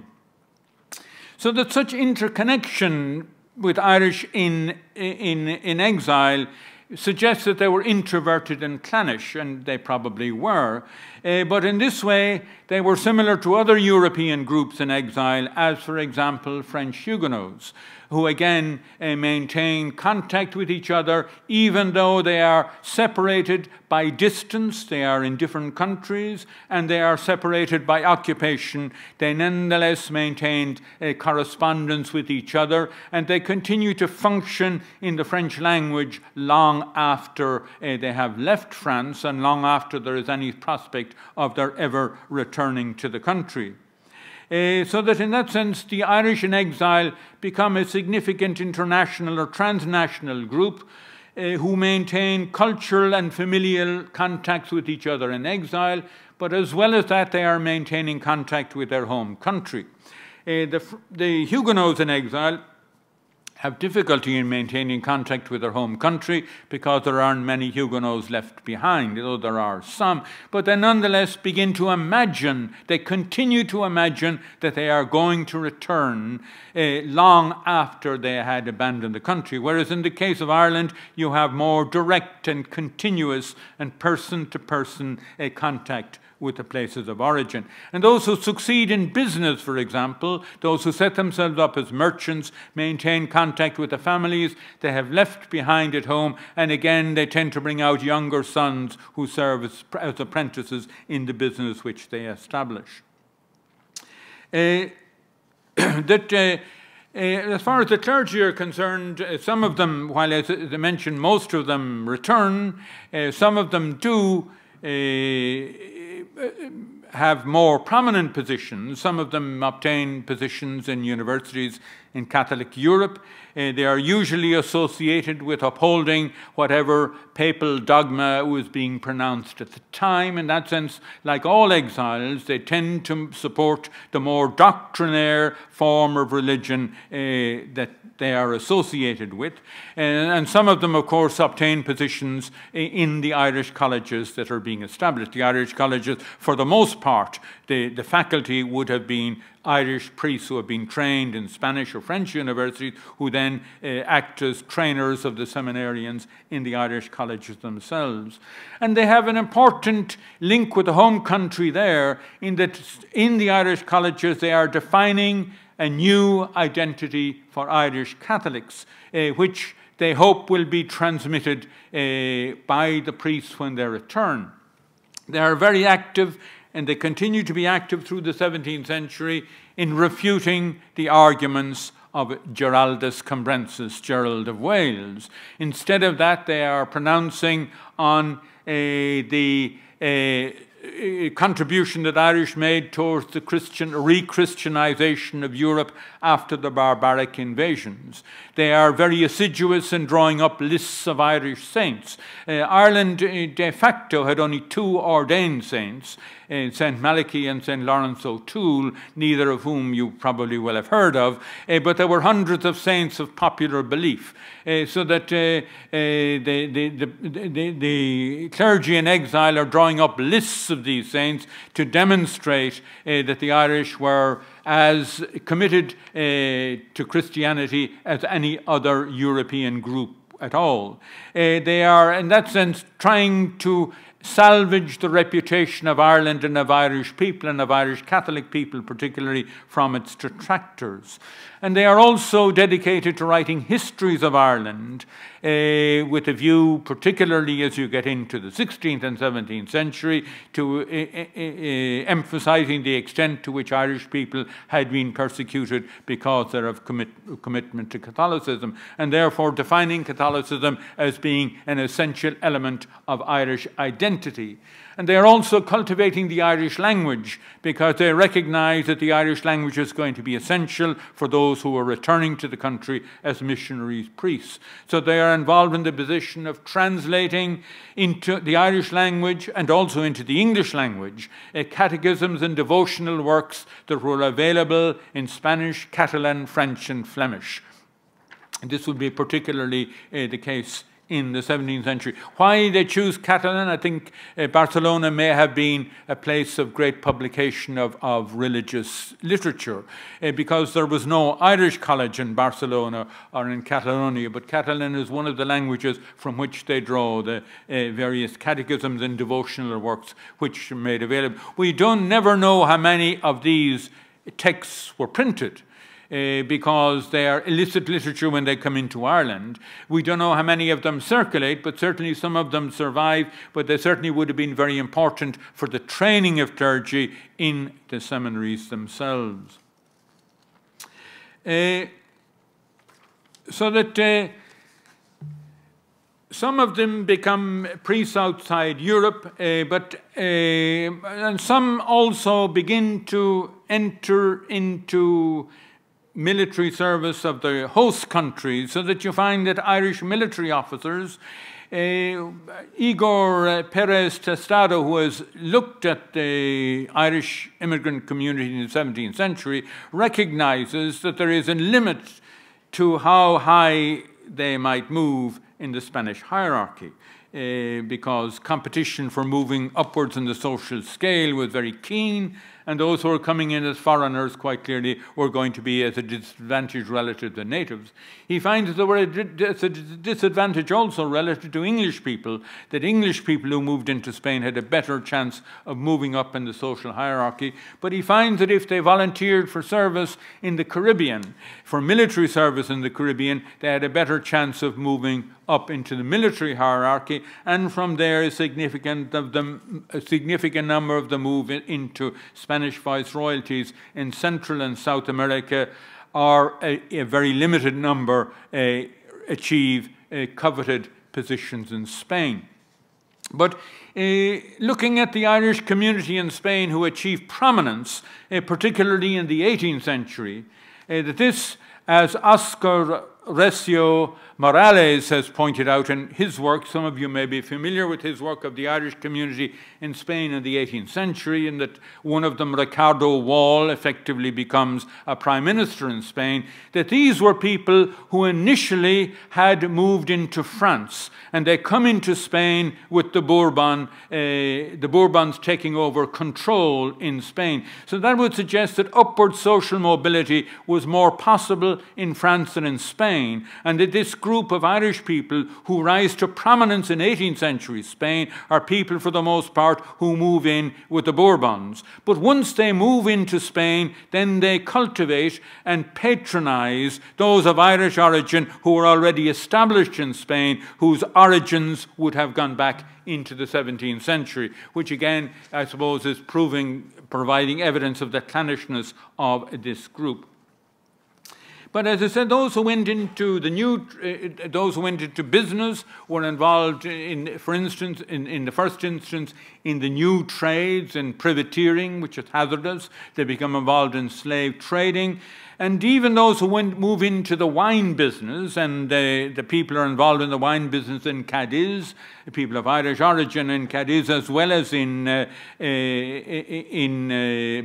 So that such interconnection with Irish in exile suggests that they were introverted and clannish, and they probably were. But in this way, they were similar to other European groups in exile, as, for example, French Huguenots, who again maintain contact with each other, even though they are separated by distance, they are in different countries, and they are separated by occupation. They nonetheless maintained a correspondence with each other, and they continue to function in the French language long after they have left France and long after there is any prospect of their ever returning to the country. So that in that sense, the Irish in exile become a significant international or transnational group who maintain cultural and familial contacts with each other in exile, but as well as that, they are maintaining contact with their home country. The Huguenots in exile have difficulty in maintaining contact with their home country because there aren't many Huguenots left behind, though there are some. But they nonetheless begin to imagine, they continue to imagine that they are going to return long after they had abandoned the country. Whereas in the case of Ireland, you have more direct and continuous and person-to-person contact with the places of origin. And those who succeed in business, for example, those who set themselves up as merchants, maintain contact with the families they have left behind at home, and again they tend to bring out younger sons who serve as apprentices in the business which they establish. As far as the clergy are concerned, some of them, while as I mentioned, most of them return, some of them do have more prominent positions. Some of them obtain positions in universities in Catholic Europe. They are usually associated with upholding whatever papal dogma was being pronounced at the time. In that sense, like all exiles, they tend to support the more doctrinaire form of religion that they are associated with. And some of them, of course, obtain positions in the Irish colleges that are being established. The Irish colleges, for the most part, the faculty would have been Irish priests who have been trained in Spanish or French universities, who then act as trainers of the seminarians in the Irish colleges themselves. And they have an important link with the home country there, in that in the Irish colleges they are defining a new identity for Irish Catholics, which they hope will be transmitted by the priests when they return. They are very active, and they continue to be active through the 17th century in refuting the arguments of Geraldus Cambrensis, Gerald of Wales. Instead of that, they are pronouncing on the contribution that Irish made towards the re-Christianization of Europe after the barbaric invasions. They are very assiduous in drawing up lists of Irish saints. Ireland de facto had only 2 ordained saints, St. Malachy and St. Lawrence O'Toole, neither of whom you probably will have heard of, but there were hundreds of saints of popular belief, so that the clergy in exile are drawing up lists of these saints to demonstrate that the Irish were as committed to Christianity as any other European group at all. They are, in that sense, trying to salvage the reputation of Ireland and of Irish people and of Irish Catholic people, particularly from its detractors. And they are also dedicated to writing histories of Ireland with a view, particularly as you get into the 16th and 17th century, to emphasizing the extent to which Irish people had been persecuted because of commitment to Catholicism, and therefore defining Catholicism as being an essential element of Irish identity. And they are also cultivating the Irish language because they recognize that the Irish language is going to be essential for those who are returning to the country as missionaries, priests. So they are involved in the position of translating into the Irish language and also into the English language catechisms and devotional works that were available in Spanish, Catalan, French, and Flemish. And this would be particularly the case in the 17th century. Why they choose Catalan? I think Barcelona may have been a place of great publication of religious literature because there was no Irish college in Barcelona or in Catalonia, but Catalan is one of the languages from which they draw the various catechisms and devotional works which are made available. We never know how many of these texts were printed. Because they are illicit literature when they come into Ireland. We don't know how many of them circulate, but certainly some of them survive, but they certainly would have been very important for the training of clergy in the seminaries themselves. So that some of them become priests outside Europe, and some also begin to enter into military service of the host countries, so that you find that Irish military officers, Igor Perez Testado, who has looked at the Irish immigrant community in the 17th century, recognizes that there is a limit to how high they might move in the Spanish hierarchy. Because competition for moving upwards in the social scale was very keen, and those who were coming in as foreigners quite clearly were going to be at a disadvantage relative to the natives. He finds that there were a disadvantage also relative to English people, that English people who moved into Spain had a better chance of moving up in the social hierarchy. But he finds that if they volunteered for service in the Caribbean, for military service in the Caribbean, they had a better chance of moving up into the military hierarchy, and from there a significant number of them move into Spanish viceroyalties in Central and South America, or a very limited number achieve coveted positions in Spain. But looking at the Irish community in Spain who achieved prominence, particularly in the 18th century, that this, as Oscar Recio Morales has pointed out in his work, some of you may be familiar with his work of the Irish community in Spain in the 18th century, and that one of them, Ricardo Wall, effectively becomes a prime minister in Spain, that these were people who initially had moved into France, and they come into Spain with the Bourbons taking over control in Spain. So that would suggest that upward social mobility was more possible in France than in Spain, and that this group of Irish people who rise to prominence in 18th century Spain are people, for the most part, who move in with the Bourbons. But once they move into Spain, then they cultivate and patronize those of Irish origin who are already established in Spain, whose origins would have gone back into the 17th century, which again, I suppose, is providing evidence of the clannishness of this group. But as I said, those who went into those who went into business were involved in, for instance, in the first instance, in the new trades and privateering, which is hazardous. They become involved in slave trading. And even those who move into the wine business, and the people are involved in the wine business in Cadiz, the people of Irish origin in Cadiz, as well as in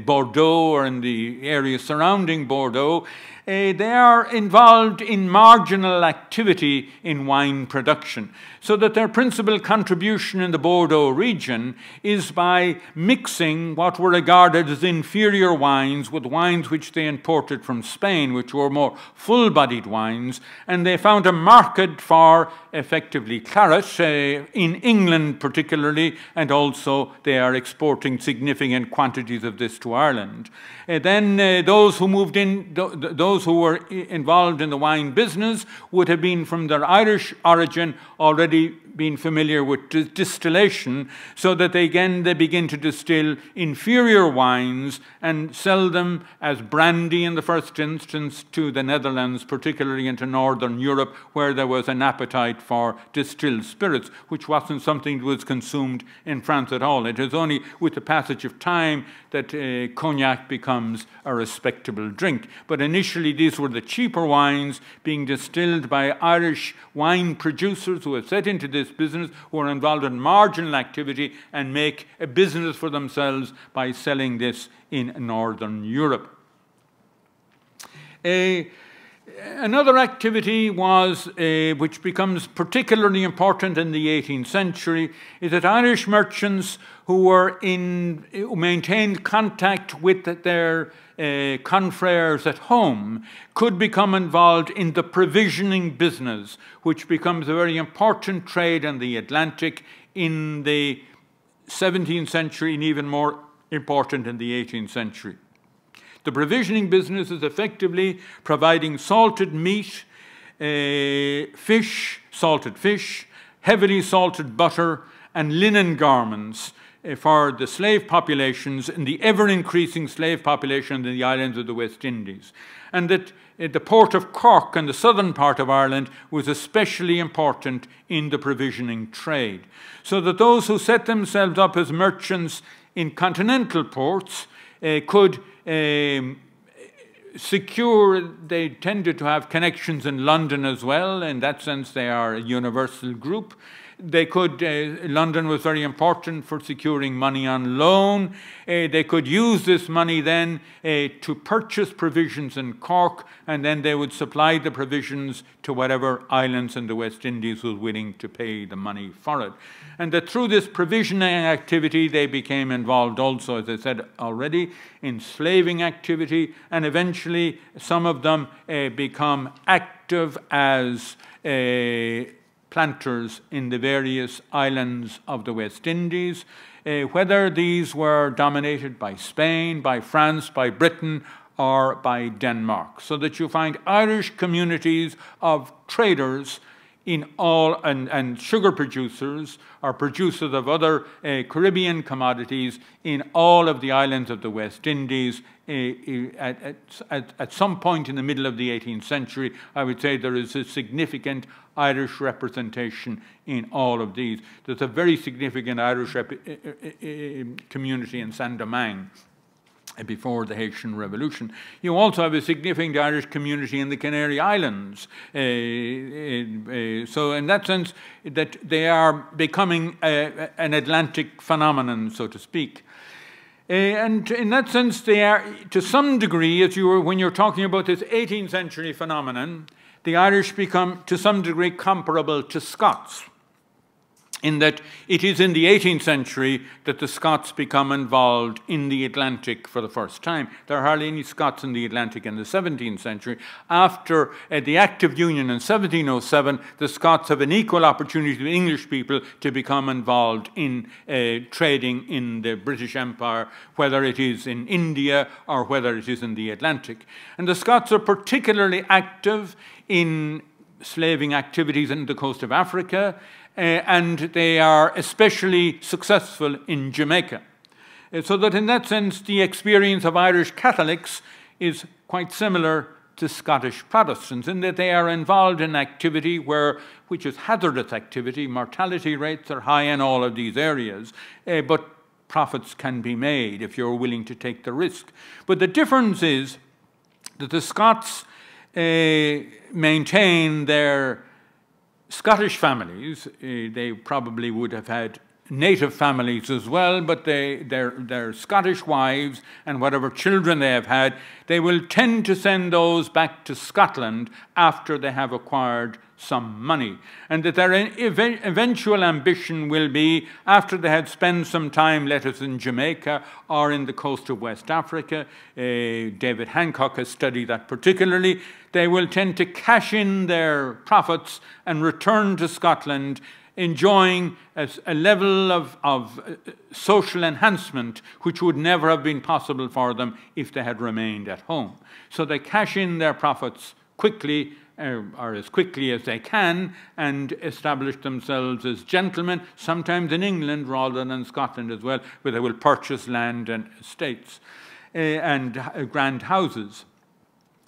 Bordeaux or in the area surrounding Bordeaux, they are involved in marginal activity in wine production, so that their principal contribution in the Bordeaux region is by mixing what were regarded as inferior wines with wines which they imported from Spain, which were more full-bodied wines, and they found a market for, effectively, claret in England particularly, and also they are exporting significant quantities of this to Ireland. Then those who moved in, those who were involved in the wine business would have been from their Irish origin already been familiar with distillation, so that they begin to distill inferior wines and sell them as brandy in the first instance to the Netherlands, particularly into Northern Europe, where there was an appetite for distilled spirits, which wasn't something that was consumed in France at all. It is only with the passage of time that cognac becomes a respectable drink. But initially these were the cheaper wines being distilled by Irish wine producers who had set into this business, who are involved in marginal activity and make a business for themselves by selling this in Northern Europe. Another activity was, which becomes particularly important in the 18th century, is that Irish merchants who maintained contact with their confrères at home could become involved in the provisioning business, which becomes a very important trade in the Atlantic in the 17th century and even more important in the 18th century. The provisioning business is effectively providing salted meat, salted fish, heavily salted butter, and linen garments for the slave populations and the ever-increasing slave population in the islands of the West Indies. And that the port of Cork and the southern part of Ireland was especially important in the provisioning trade. So that those who set themselves up as merchants in continental ports could secure, they tended to have connections in London as well. In that sense, they are a universal group. They could, London was very important for securing money on loan. They could use this money then to purchase provisions in Cork, and then they would supply the provisions to whatever islands in the West Indies was willing to pay the money for it. And that through this provisioning activity, they became involved also, as I said already, in slaving activity, and eventually some of them become active as planters in the various islands of the West Indies, whether these were dominated by Spain, by France, by Britain, or by Denmark. So that you find Irish communities of traders in all, and sugar producers or producers of other Caribbean commodities in all of the islands of the West Indies. At some point in the middle of the 18th century, I would say there is a significant Irish representation in all of these. There's a very significant Irish community in Saint-Domingue before the Haitian Revolution. You also have a significant Irish community in the Canary Islands. So in that sense, that they are becoming an Atlantic phenomenon, so to speak. And in that sense, they are, to some degree, when you're talking about this 18th century phenomenon, the Irish become, to some degree, comparable to Scots, in that it is in the 18th century that the Scots become involved in the Atlantic for the first time. There are hardly any Scots in the Atlantic in the 17th century. After the Act of Union in 1707, the Scots have an equal opportunity to English people to become involved in trading in the British Empire, whether it is in India or whether it is in the Atlantic. And the Scots are particularly active in slaving activities in the coast of Africa, and they are especially successful in Jamaica. So that in that sense, the experience of Irish Catholics is quite similar to Scottish Protestants, in that they are involved in activity which is hazardous activity. Mortality rates are high in all of these areas, but profits can be made if you're willing to take the risk. But the difference is that the Scots maintain their Scottish families. They probably would have had native families as well, but their Scottish wives and whatever children they have had, they will tend to send those back to Scotland after they have acquired some money. And that their eventual ambition will be, after they had spent some time, let us in Jamaica or in the coast of West Africa, David Hancock has studied that particularly, they will tend to cash in their profits and return to Scotland, enjoying a level of social enhancement which would never have been possible for them if they had remained at home. So they cash in their profits quickly, or as quickly as they can, and establish themselves as gentlemen, sometimes in England rather than Scotland as well, where they will purchase land and estates and grand houses.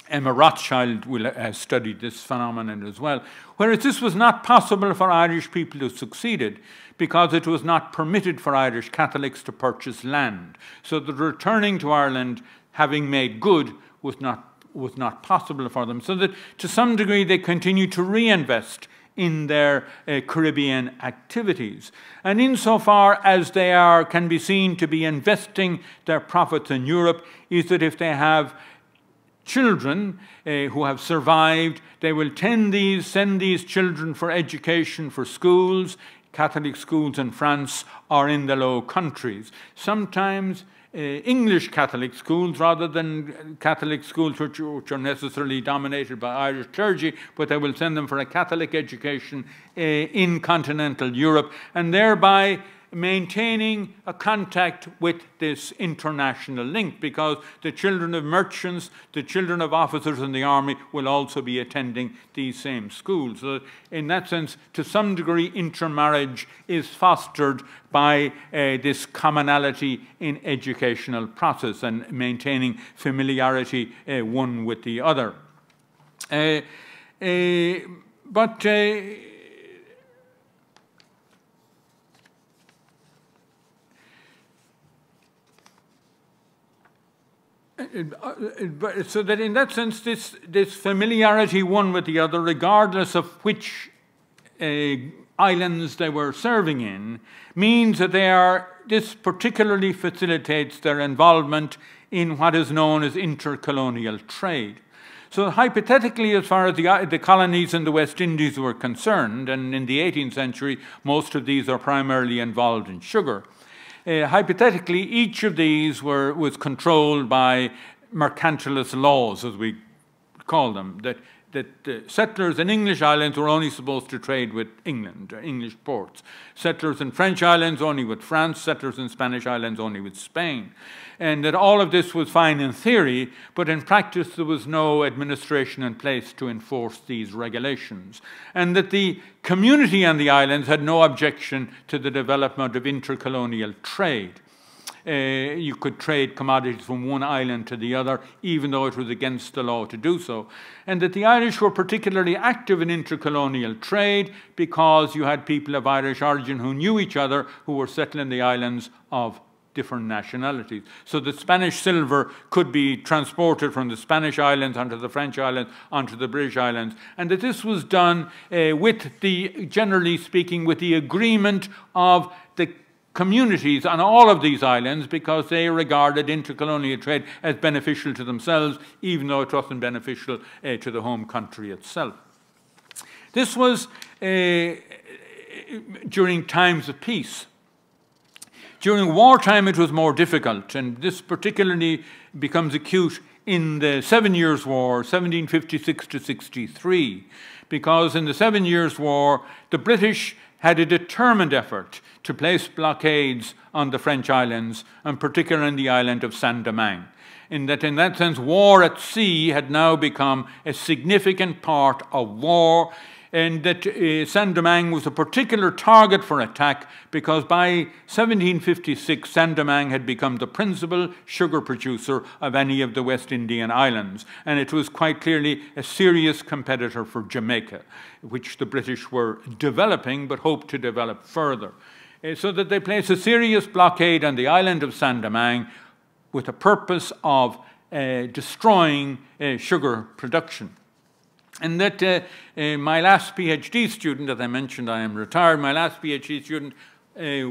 Emma Rothschild has studied this phenomenon as well, whereas this was not possible for Irish people who succeeded because it was not permitted for Irish Catholics to purchase land. So the returning to Ireland, having made good, was not possible for them. So that to some degree they continue to reinvest in their Caribbean activities. And insofar as they can be seen to be investing their profits in Europe, is that if they have children who have survived, they will send these children for education, for schools, Catholic schools in France or in the Low Countries. Sometimes English Catholic schools rather than Catholic schools which are necessarily dominated by Irish clergy, but they will send them for a Catholic education in continental Europe, and thereby maintaining a contact with this international link, because the children of merchants, the children of officers in the army will also be attending these same schools. So in that sense, to some degree, intermarriage is fostered by this commonality in educational process and maintaining familiarity one with the other. So that in that sense, this familiarity one with the other, regardless of which islands they were serving in, means that this particularly facilitates their involvement in what is known as intercolonial trade. So hypothetically, as far as the colonies in the West Indies were concerned, and in the 18th century, most of these are primarily involved in sugar, hypothetically, each of these was controlled by mercantilist laws, as we call them, that settlers in English islands were only supposed to trade with England, or English ports. Settlers in French islands only with France, settlers in Spanish islands only with Spain. And that all of this was fine in theory, but in practice there was no administration in place to enforce these regulations. And that the community on the islands had no objection to the development of intercolonial trade. You could trade commodities from one island to the other, even though it was against the law to do so. And that the Irish were particularly active in intercolonial trade because you had people of Irish origin who knew each other, who were settling the islands of different nationalities. So the Spanish silver could be transported from the Spanish islands onto the French islands, onto the British islands, and that this was done generally speaking, with the agreement of the communities on all of these islands, because they regarded intercolonial trade as beneficial to themselves, even though it wasn't beneficial to the home country itself. This was during times of peace. During wartime, it was more difficult, and this particularly becomes acute in the 7 Years' War, 1756 to 63, because in the 7 Years' War, the British had a determined effort to place blockades on the French islands, and particularly on the island of Saint-Domingue. In that sense, war at sea had now become a significant part of war. and that Saint-Domingue was a particular target for attack because by 1756 Saint-Domingue had become the principal sugar producer of any of the West Indian islands, and it was quite clearly a serious competitor for Jamaica, which the British were developing but hoped to develop further. So that they placed a serious blockade on the island of Saint-Domingue with the purpose of destroying sugar production. And that my last PhD student, as I mentioned, I am retired, my last PhD student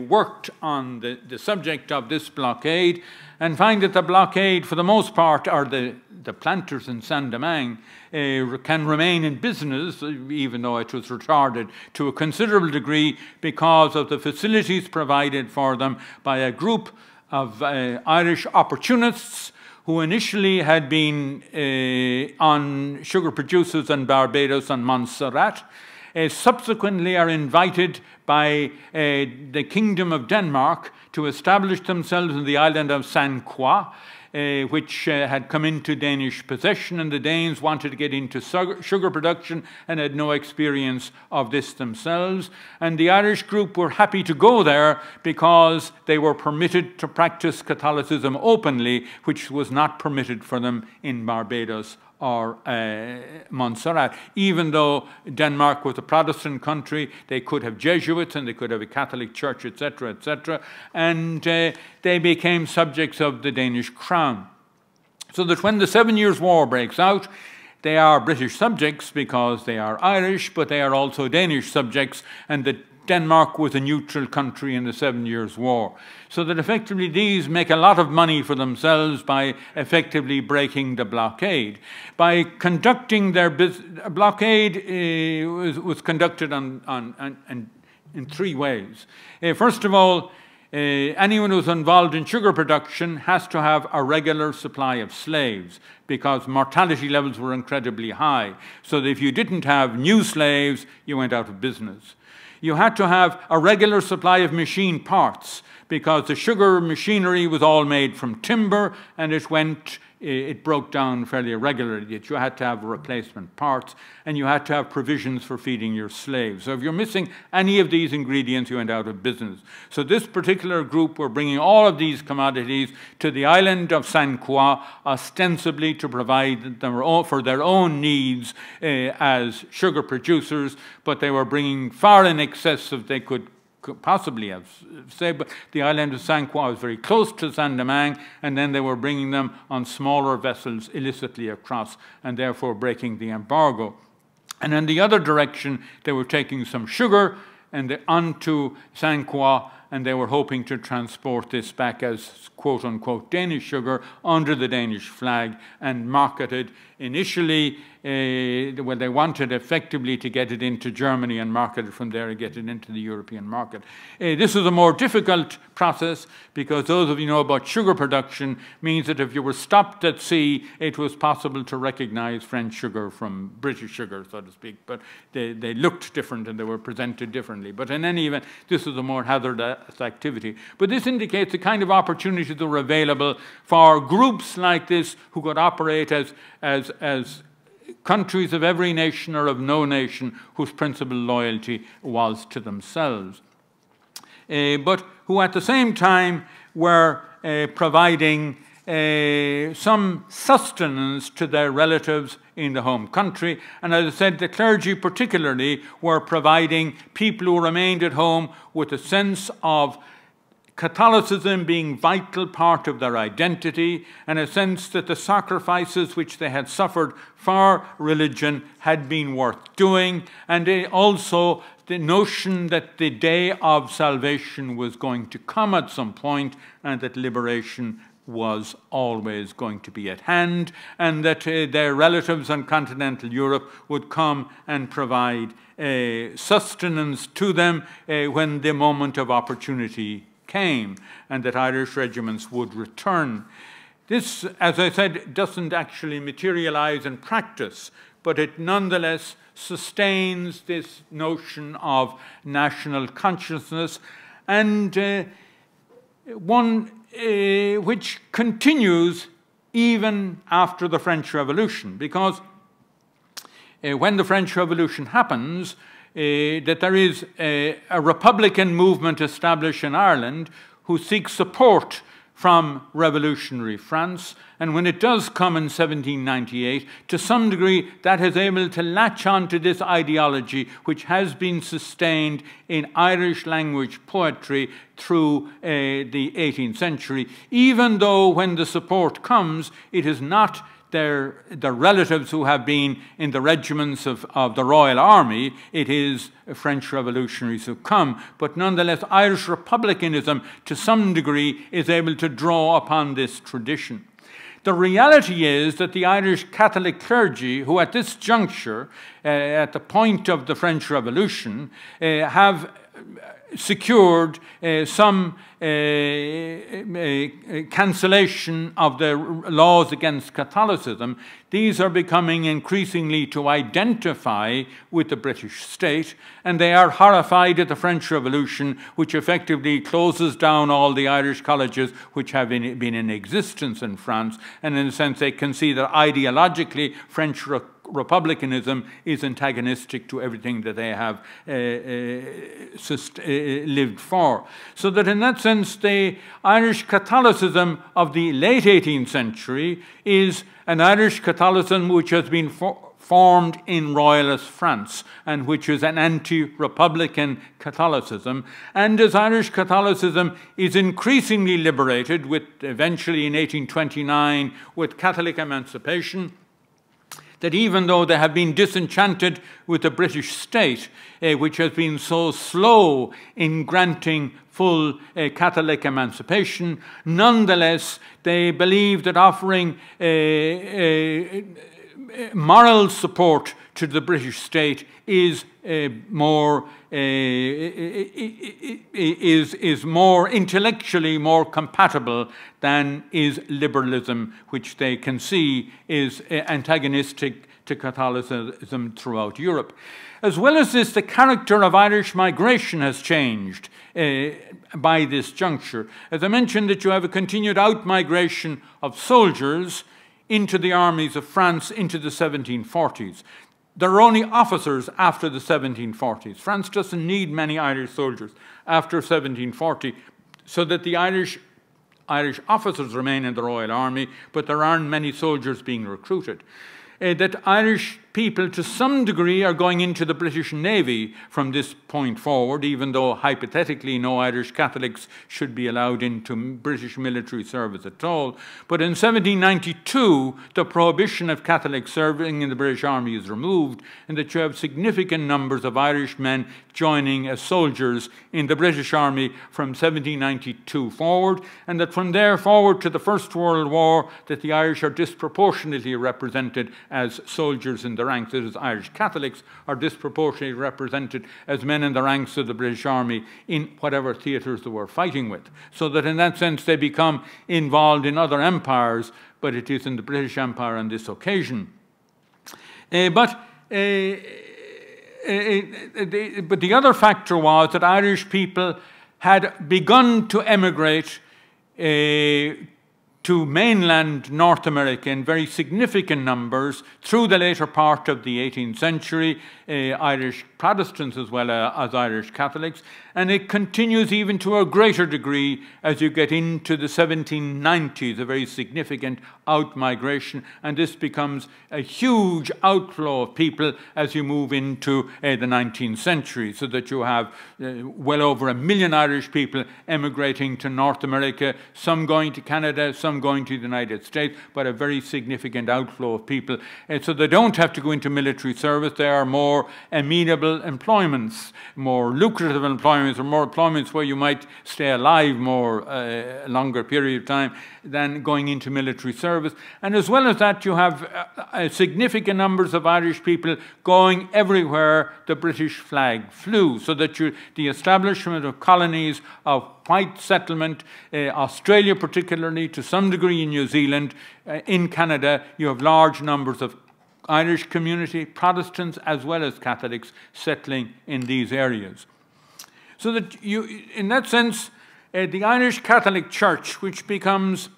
worked on the subject of this blockade and find that the blockade, for the most part, or the planters in Saint-Domingue, can remain in business, even though it was retarded to a considerable degree because of the facilities provided for them by a group of Irish opportunists who initially had been on sugar producers in Barbados and Montserrat, subsequently are invited by the Kingdom of Denmark to establish themselves in the island of St. Croix, which had come into Danish possession, and the Danes wanted to get into sugar production and had no experience of this themselves. And the Irish group were happy to go there because they were permitted to practice Catholicism openly, which was not permitted for them in Barbados or Montserrat. Even though Denmark was a Protestant country, they could have Jesuits and they could have a Catholic church, etc., etc., and they became subjects of the Danish crown. So that when the 7 Years' War breaks out, they are British subjects because they are Irish, but they are also Danish subjects, and that Denmark was a neutral country in the 7 Years' War. So that effectively these make a lot of money for themselves by effectively breaking the blockade. By conducting their blockade was conducted in three ways. First of all, anyone who's involved in sugar production has to have a regular supply of slaves because mortality levels were incredibly high. So that if you didn't have new slaves, you went out of business. You had to have a regular supply of machine parts because the sugar machinery was all made from timber and it broke down fairly irregularly. You had to have replacement parts and you had to have provisions for feeding your slaves. So if you're missing any of these ingredients, you went out of business. So this particular group were bringing all of these commodities to the island of St. Croix, ostensibly to provide them for their own needs as sugar producers, but they were bringing far in excess of they could possibly have said, but the island of St. Croix was very close to Saint-Domingue, and then they were bringing them on smaller vessels illicitly across, and therefore breaking the embargo. And in the other direction, they were taking some sugar and onto St. Croix, and they were hoping to transport this back as quote-unquote Danish sugar under the Danish flag and marketed initially. Well, they wanted effectively to get it into Germany and market it from there and get it into the European market. This was a more difficult process because those of you know about sugar production means that if you were stopped at sea, it was possible to recognize French sugar from British sugar, so to speak, but they looked different and they were presented differently. But in any event, this was a more hazardous activity. But this indicates the kind of opportunities that were available for groups like this who could operate as countries of every nation or of no nation whose principal loyalty was to themselves. But who at the same time were providing some sustenance to their relatives in the home country. And as I said, the clergy particularly were providing people who remained at home with a sense of Catholicism being a vital part of their identity, and a sense that the sacrifices which they had suffered for religion had been worth doing, and also the notion that the day of salvation was going to come at some point, and that liberation was always going to be at hand, and that their relatives in continental Europe would come and provide sustenance to them when the moment of opportunity came, and that Irish regiments would return. This, as I said, doesn't actually materialize in practice, but it nonetheless sustains this notion of national consciousness, and one which continues even after the French Revolution, because when the French Revolution happens, that there is a Republican movement established in Ireland who seeks support from revolutionary France. And when it does come in 1798, to some degree, that is able to latch on to this ideology which has been sustained in Irish language poetry through the 18th century, even though when the support comes, it is not their relatives who have been in the regiments of the Royal Army, it is French revolutionaries who come. But nonetheless, Irish republicanism, to some degree, is able to draw upon this tradition. The reality is that the Irish Catholic clergy, who at this juncture, at the point of the French Revolution, have secured some cancellation of the laws against Catholicism. These are becoming increasingly to identify with the British state, and they are horrified at the French Revolution, which effectively closes down all the Irish colleges which have been in existence in France, and in a sense they can see that ideologically French republicanism is antagonistic to everything that they have lived for. So that in that sense, the Irish Catholicism of the late 18th century is an Irish Catholicism which has been formed in Royalist France and which is an anti-republican Catholicism. And as Irish Catholicism is increasingly liberated, with eventually in 1829 with Catholic emancipation, that even though they have been disenchanted with the British state, which has been so slow in granting full Catholic emancipation, nonetheless they believe that offering moral support to the British state is more intellectually more compatible than is liberalism, which they can see is antagonistic to Catholicism throughout Europe. As well as this, the character of Irish migration has changed by this juncture. As I mentioned, that you have a continued out-migration of soldiers into the armies of France into the 1740s. There are only officers after the 1740s. France doesn't need many Irish soldiers after 1740, so that the Irish officers remain in the Royal Army, but there aren't many soldiers being recruited. That Irish people, to some degree, are going into the British Navy from this point forward, even though hypothetically no Irish Catholics should be allowed into British military service at all. But in 1792, the prohibition of Catholics serving in the British Army is removed, and that you have significant numbers of Irish men joining as soldiers in the British Army from 1792 forward, and that from there forward to the First World War, that the Irish are disproportionately represented as soldiers in the ranks. That is, Irish Catholics are disproportionately represented as men in the ranks of the British Army in whatever theatres they were fighting with. So that in that sense they become involved in other empires, but it is in the British Empire on this occasion. But the other factor was that Irish people had begun to emigrate to mainland North America in very significant numbers through the later part of the 18th century, Irish Protestants as well as Irish Catholics, and it continues even to a greater degree as you get into the 1790s, a very significant out-migration, and this becomes a huge outflow of people as you move into the 19th century, so that you have well over 1 million Irish people emigrating to North America, some going to Canada, some going to the United States, but a very significant outflow of people. So they don't have to go into military service. There are more amenable employments, more lucrative employments, or more employments where you might stay alive more a longer period of time than going into military service. And as well as that, you have significant numbers of Irish people going everywhere the British flag flew, so that the establishment of colonies of white settlement, Australia particularly, to some degree in New Zealand, in Canada, you have large numbers of Irish community, Protestants as well as Catholics, settling in these areas. So that you, in that sense, the Irish Catholic Church, which becomes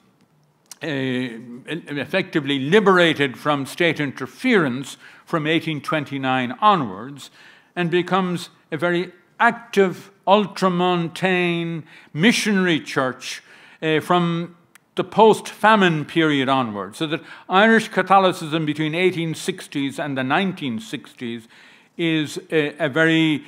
effectively liberated from state interference from 1829 onwards, and becomes a very active, ultramontane missionary church from the post-famine period onwards. So that Irish Catholicism between 1860s and the 1960s is a very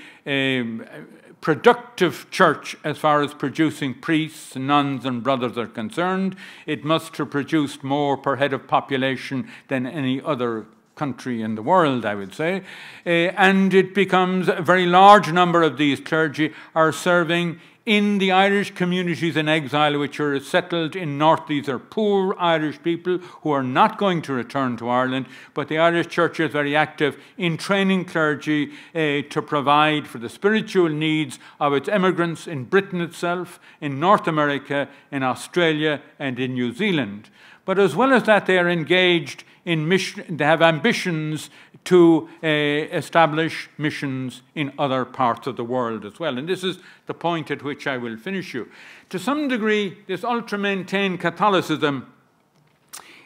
productive church as far as producing priests, nuns and brothers are concerned. It must have produced more per head of population than any other country in the world, I would say. And it becomes a very large number of these clergy are serving in the Irish communities in exile which are settled in North. These are poor Irish people who are not going to return to Ireland, but the Irish Church is very active in training clergy to provide for the spiritual needs of its emigrants in Britain itself, in North America, in Australia and in New Zealand. But as well as that, they are engaged in mission. They have ambitions to establish missions in other parts of the world as well. And this is the point at which I will finish you. To some degree, this ultramontane Catholicism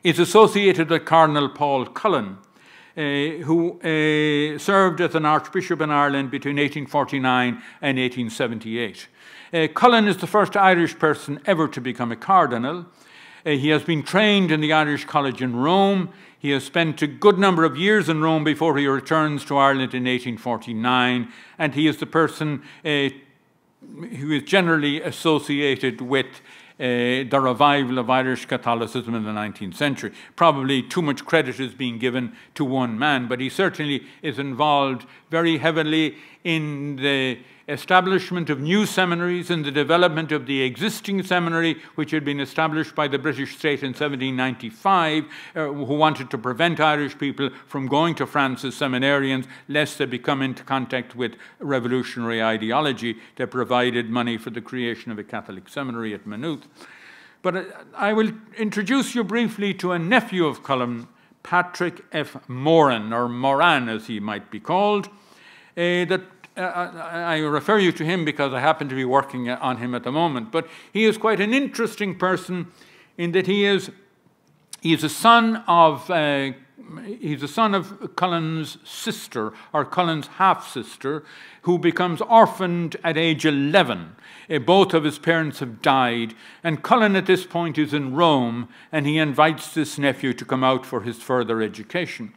is associated with Cardinal Paul Cullen, who served as an archbishop in Ireland between 1849 and 1878. Cullen is the first Irish person ever to become a cardinal. He has been trained in the Irish College in Rome. He has spent a good number of years in Rome before he returns to Ireland in 1849, and he is the person who is generally associated with the revival of Irish Catholicism in the 19th century. Probably too much credit is being given to one man, but he certainly is involved very heavily in the establishment of new seminaries and the development of the existing seminary, which had been established by the British state in 1795, who wanted to prevent Irish people from going to France as seminarians, lest they become into contact with revolutionary ideology. They provided money for the creation of a Catholic seminary at Maynooth. But I will introduce you briefly to a nephew of Cullen, Patrick F. Moran, or Moran as he might be called, I refer you to him because I happen to be working on him at the moment. But he is quite an interesting person in that he is a son of Cullen's sister, or Cullen's half-sister, who becomes orphaned at age 11. Both of his parents have died, and Cullen at this point is in Rome, and he invites this nephew to come out for his further education.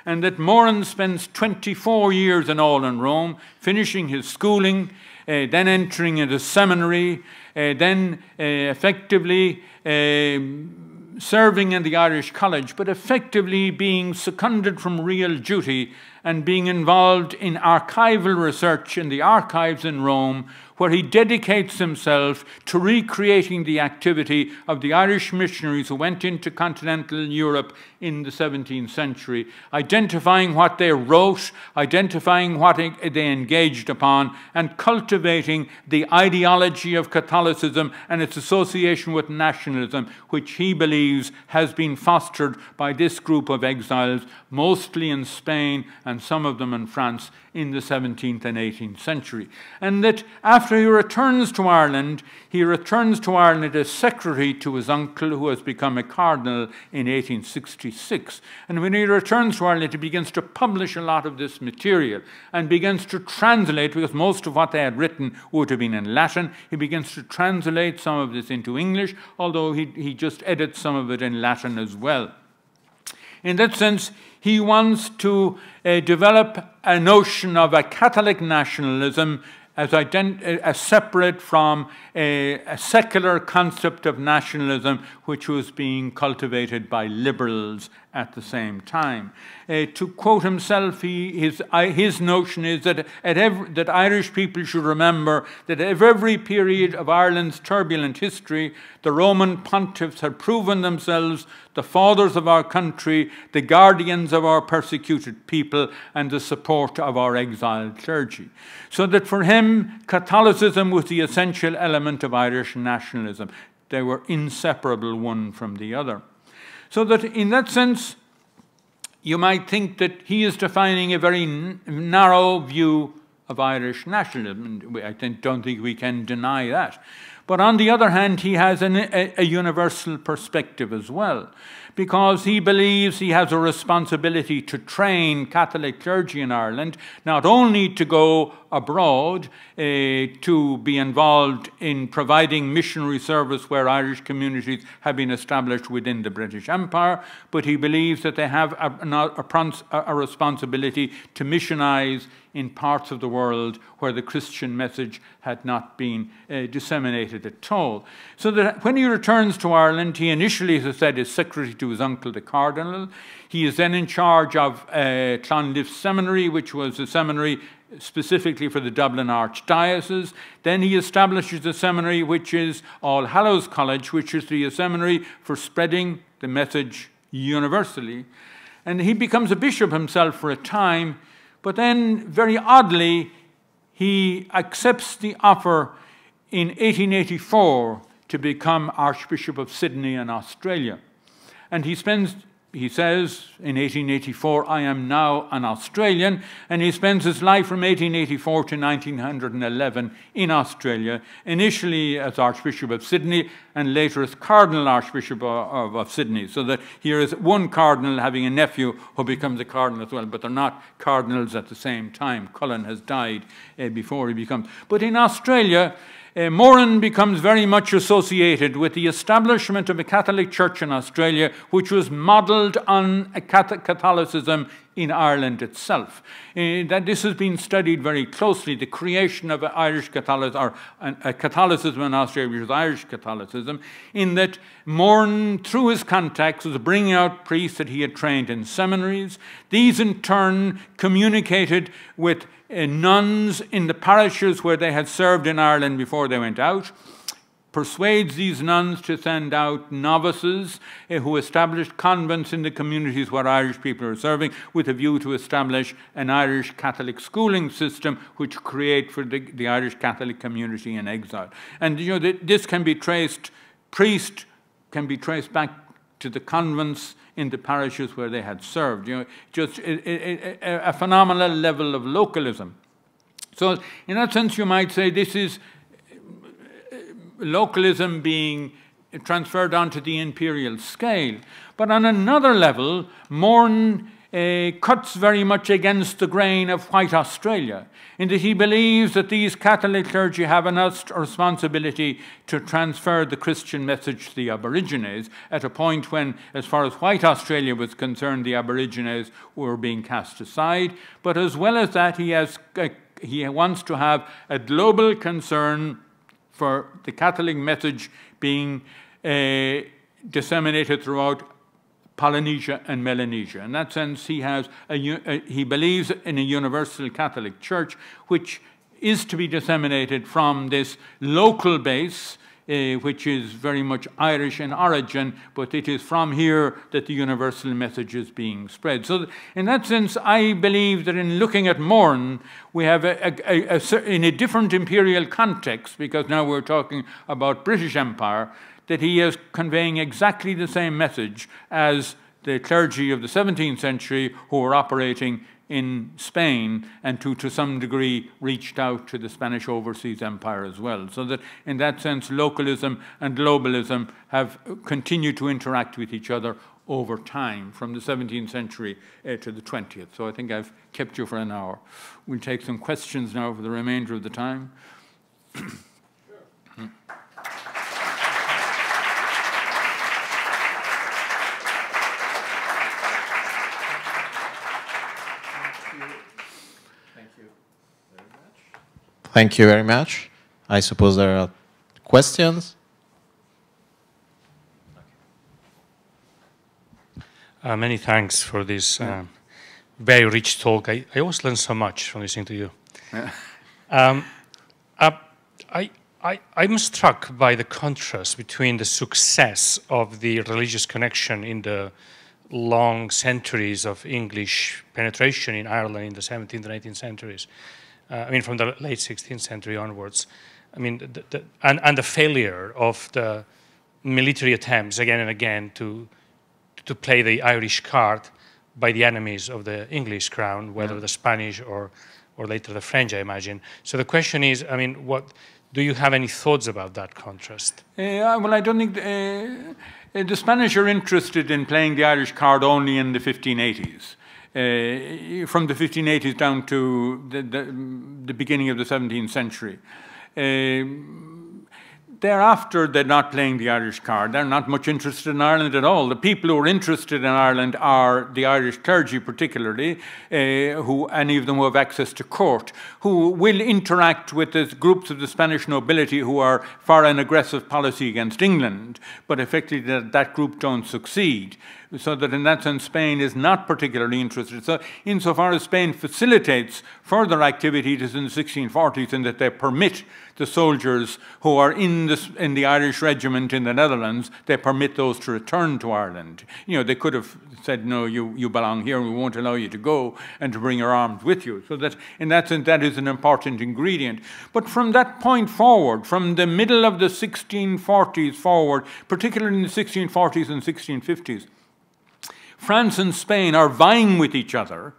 And that Moran spends 24 years in all in Rome, finishing his schooling, then entering into seminary, then effectively serving in the Irish College, but effectively being seconded from real duty and being involved in archival research in the archives in Rome, where he dedicates himself to recreating the activity of the Irish missionaries who went into continental Europe in the 17th century, identifying what they wrote, identifying what they engaged upon, and cultivating the ideology of Catholicism and its association with nationalism, which he believes has been fostered by this group of exiles, mostly in Spain and some of them in France, in the 17th and 18th century. And that after he returns to Ireland as secretary to his uncle, who has become a cardinal in 1866. And when he returns to Ireland, he begins to publish a lot of this material and begins to translate, because most of what they had written would have been in Latin. He begins to translate some of this into English, although he just edits some of it in Latin as well. In that sense, he wants to develop a notion of a Catholic nationalism as separate from a secular concept of nationalism which was being cultivated by liberals at the same time. To quote himself, his notion is that that Irish people should remember that at every period of Ireland's turbulent history, the Roman pontiffs had proven themselves the fathers of our country, the guardians of our persecuted people, and the support of our exiled clergy. So that for him, Catholicism was the essential element of Irish nationalism. They were inseparable one from the other. So that in that sense, you might think that he is defining a very narrow view of Irish nationalism. I don't think we can deny that. But on the other hand, he has a universal perspective as well, because he believes he has a responsibility to train Catholic clergy in Ireland, not only to go abroad to be involved in providing missionary service where Irish communities have been established within the British Empire, but he believes that they have a responsibility to missionize in parts of the world where the Christian message had not been disseminated at all. So that when he returns to Ireland, he initially, as I said, is secretary to his uncle, the Cardinal. He is then in charge of Clonliffe Seminary, which was a seminary specifically for the Dublin Archdiocese. Then he establishes a seminary which is All Hallows College, which is the seminary for spreading the message universally. And he becomes a bishop himself for a time, but then, very oddly, he accepts the offer in 1884 to become Archbishop of Sydney in Australia. And he says in 1884, I am now an Australian, and he spends his life from 1884 to 1911 in Australia, initially as Archbishop of Sydney and later as Cardinal Archbishop of Sydney. So that here is one cardinal having a nephew who becomes a cardinal as well, but they're not cardinals at the same time. Cullen has died before he becomes. But in Australia, Moran becomes very much associated with the establishment of a Catholic Church in Australia, which was modelled on Catholicism in Ireland itself. That this has been studied very closely, the creation of Irish Catholicism, or Catholicism in Australia, which is Irish Catholicism, in that Moran, through his contacts, was bringing out priests that he had trained in seminaries. These, in turn, communicated with nuns in the parishes where they had served in Ireland before they went out, persuades these nuns to send out novices who established convents in the communities where Irish people are serving, with a view to establish an Irish Catholic schooling system which create for the Irish Catholic community in exile. And you know, this can be traced, priest can be traced back to the convents in the parishes where they had served. You know, just a phenomenal level of localism. So in that sense, you might say this is localism being transferred onto the imperial scale. But on another level, Moran cuts very much against the grain of white Australia, in that he believes that these Catholic clergy have a responsibility to transfer the Christian message to the Aborigines at a point when, as far as white Australia was concerned, the Aborigines were being cast aside. But as well as that, he wants to have a global concern for the Catholic message being disseminated throughout Polynesia and Melanesia. In that sense, he believes in a universal Catholic Church, which is to be disseminated from this local base, which is very much Irish in origin, but it is from here that the universal message is being spread. So in that sense, I believe that in looking at Moran, we have in a different imperial context, because now we're talking about British Empire, that he is conveying exactly the same message as the clergy of the 17th century who were operating in Spain and to some degree reached out to the Spanish overseas empire as well. So that in that sense, localism and globalism have continued to interact with each other over time, from the 17th century to the 20th. So I think I've kept you for an hour. We'll take some questions now for the remainder of the time. Thank you very much. I suppose there are questions. Many thanks for this very rich talk. I always learn so much from listening to you. Yeah. I'm struck by the contrast between the success of the religious connection in the long centuries of English penetration in Ireland in the 17th and 18th centuries. I mean, from the late 16th century onwards. I mean, and the failure of the military attempts again and again to play the Irish card by the enemies of the English crown, whether the Spanish or later the French, I imagine. So the question is, I mean, Do you have any thoughts about that contrast? Well, I don't think the Spanish are interested in playing the Irish card only in the 1580s. From the 1580s down to the beginning of the 17th century. Thereafter, they're not playing the Irish card. They're not much interested in Ireland at all. The people who are interested in Ireland are the Irish clergy particularly, any of them who have access to court, who will interact with the groups of the Spanish nobility who are for an aggressive policy against England, but effectively that group don't succeed. So that in that sense, Spain is not particularly interested. So insofar as Spain facilitates further activity, it is in the 1640s in that they permit the soldiers who are in the Irish regiment in the Netherlands, they permit those to return to Ireland. You know, they could have said, no, you belong here, we won't allow you to go, and to bring your arms with you. So that in that sense, that is an important ingredient. But from that point forward, from the middle of the 1640s forward, particularly in the 1640s and 1650s, France and Spain are vying with each other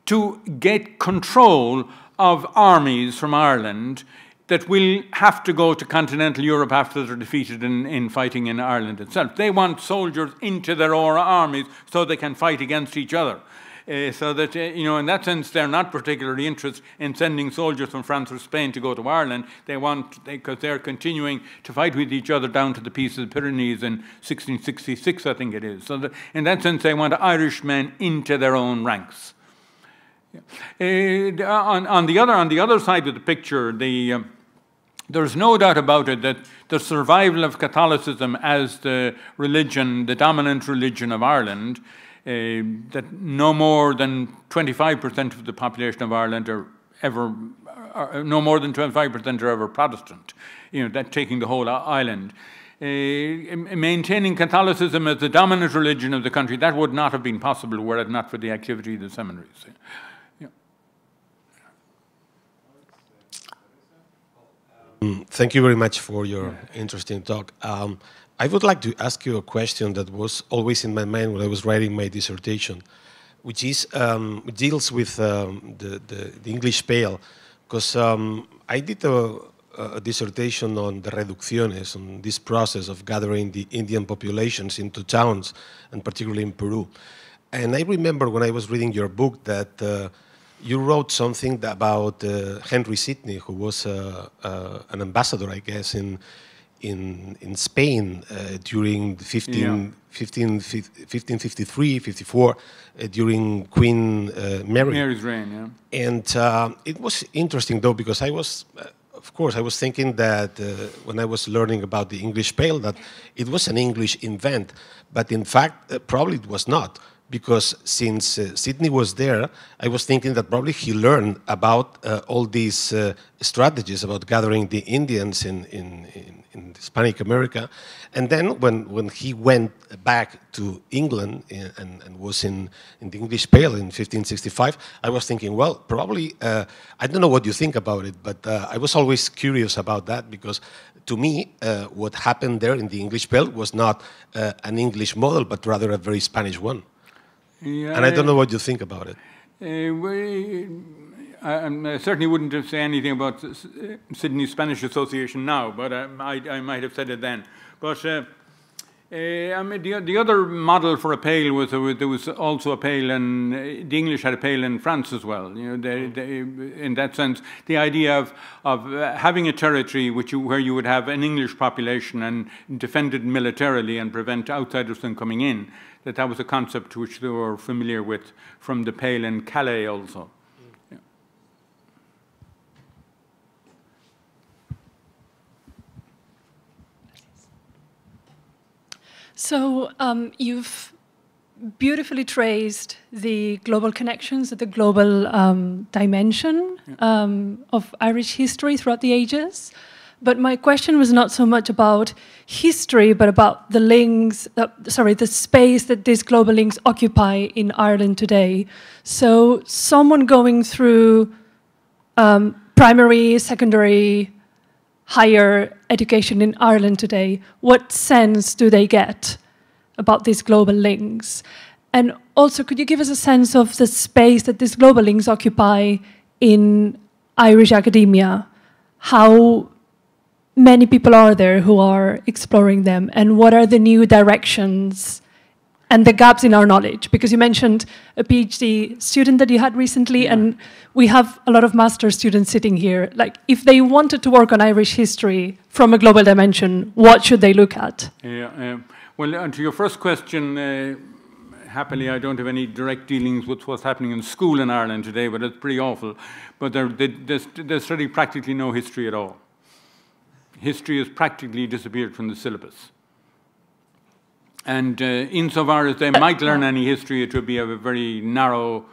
to get control of armies from Ireland that will have to go to continental Europe after they're defeated in fighting in Ireland itself. They want soldiers into their own armies so they can fight against each other. So that, you know, in that sense, they're not particularly interested in sending soldiers from France or Spain to go to Ireland. They want, because they're continuing to fight with each other down to the Peace of the Pyrenees in 1666, I think it is. So that, in that sense, they want Irishmen into their own ranks. On the other side of the picture, there's no doubt about it that the survival of Catholicism as the religion, the dominant religion of Ireland, that no more than 25% of the population of Ireland are ever, no more than 25% are ever Protestant, you know, that taking the whole island. Maintaining Catholicism as the dominant religion of the country, that would not have been possible were it not for the activity of the seminaries. Yeah. Thank you very much for your interesting talk. I would like to ask you a question that was always in my mind when I was writing my dissertation, which is deals with the English Pale, because I did a dissertation on the reducciones, on this process of gathering the Indian populations into towns, and particularly in Peru. And I remember when I was reading your book that you wrote something about Henry Sidney, who was an ambassador, I guess, in Spain during 1553, 54, during Queen Mary's reign, yeah. And it was interesting, though, because I was, of course, I was thinking that when I was learning about the English Pale, that it was an English invent, but in fact, probably it was not. Because since Sidney was there, I was thinking that probably he learned about all these strategies about gathering the Indians in Hispanic America. And then when he went back to England and was in the English Pale in 1565, I was thinking, well, probably, I don't know what you think about it, but I was always curious about that because to me, what happened there in the English Pale was not an English model, but rather a very Spanish one. Yeah, and I don't know what you think about it. I certainly wouldn't say anything about Sydney Spanish Association now, but I might have said it then. But I mean, the other model for a Pale was there was also a Pale, and the English had a Pale in France as well. You know, in that sense, the idea of having a territory where you would have an English population and defend it militarily and prevent outsiders from coming in. That was a concept which they were familiar with from the Pale in Calais also. Yeah. So you've beautifully traced the global connections, the global dimension of Irish history throughout the ages. But my question was not so much about history, but about the links, the space that these global links occupy in Ireland today. So someone going through primary, secondary, higher education in Ireland today, what sense do they get about these global links? And also, could you give us a sense of the space that these global links occupy in Irish academia? How many people are there who are exploring them, and what are the new directions and the gaps in our knowledge? Because you mentioned a PhD student that you had recently, and we have a lot of master students sitting here. Like, if they wanted to work on Irish history from a global dimension, what should they look at? Yeah, well, to your first question, happily I don't have any direct dealings with what's happening in school in Ireland today, but it's pretty awful. But they study practically no history at all. History has practically disappeared from the syllabus. And insofar as they might learn any history, it would be of a very narrow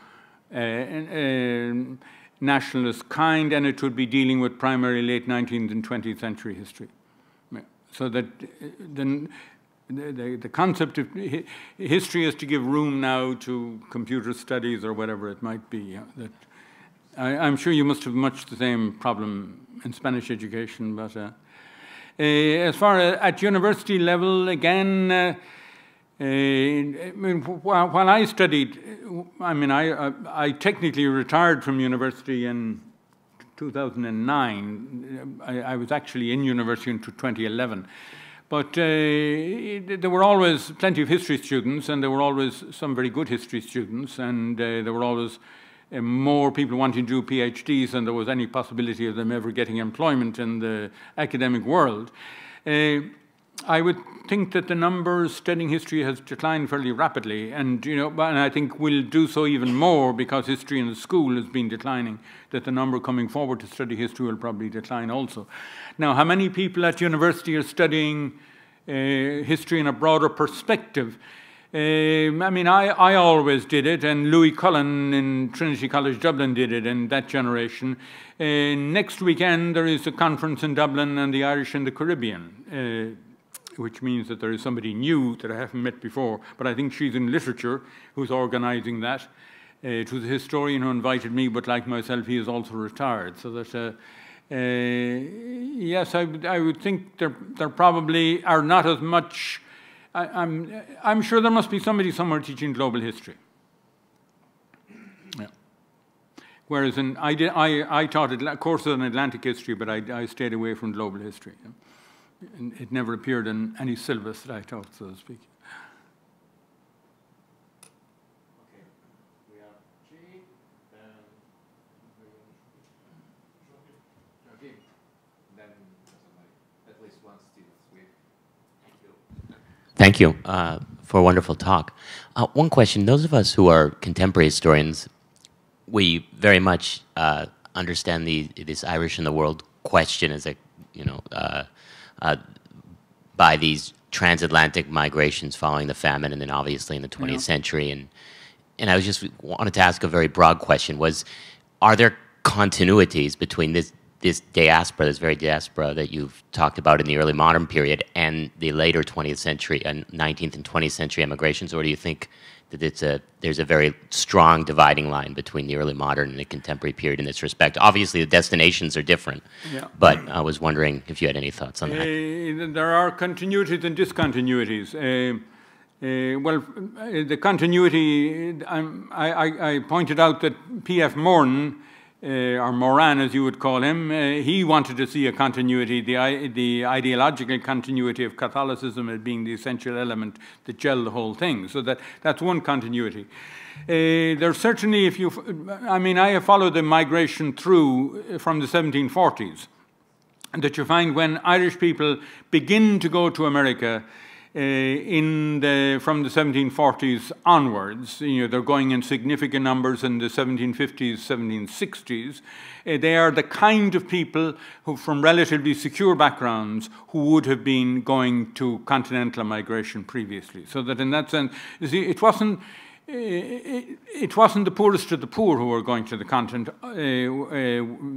nationalist kind, and it would be dealing with primarily late 19th and 20th century history. So that the concept of history is to give room now to computer studies or whatever it might be. That I'm sure you must have much the same problem in Spanish education, but as far as at university level, again, while I studied, I technically retired from university in 2009. I was actually in university until 2011. But there were always plenty of history students, and there were always some very good history students, and there were always more people wanting to do PhDs than there was any possibility of them ever getting employment in the academic world. I would think that the numbers studying history has declined fairly rapidly, and and I think will do so even more because history in the school has been declining. That the number coming forward to study history will probably decline also. Now, how many people at university are studying history in a broader perspective? I always did it, and Louis Cullen in Trinity College Dublin did it in that generation. Next weekend there is a conference in Dublin on the Irish and the Caribbean, which means that there is somebody new that I haven't met before, but I think she's in literature who's organising that. It was a historian who invited me, but like myself, he is also retired. So that, yes, I would think there probably are not as much. I'm sure there must be somebody somewhere teaching global history. Yeah. Whereas I taught courses on Atlantic history, but I stayed away from global history. Yeah. And it never appeared in any syllabus that I taught, so to speak. Okay, we have G, then Joachim, then at least one student. Thank you for a wonderful talk. One question: those of us who are contemporary historians, we very much understand this Irish in the world question as a by these transatlantic migrations following the famine, and then obviously in the 20th century. And I was just wanted to ask a very broad question: are there continuities between this diaspora, this very diaspora that you've talked about in the early modern period, and the later 20th century and 19th and 20th century emigrations, or do you think that there's a very strong dividing line between the early modern and the contemporary period in this respect? Obviously, the destinations are different, but I was wondering if you had any thoughts on that. There are continuities and discontinuities. Well, the continuity, I pointed out that P.F. Moran, or Moran as you would call him, he wanted to see a continuity, the ideological continuity of Catholicism as being the essential element that gelled the whole thing. So that's one continuity. There's certainly, I have followed the migration through from the 1740s, and that you find when Irish people begin to go to America from the 1740s onwards, they're going in significant numbers in the 1750s, 1760s. They are the kind of people who, from relatively secure backgrounds, who would have been going to continental migration previously. So that in that sense, you see, it wasn't the poorest of the poor who were going to the continent,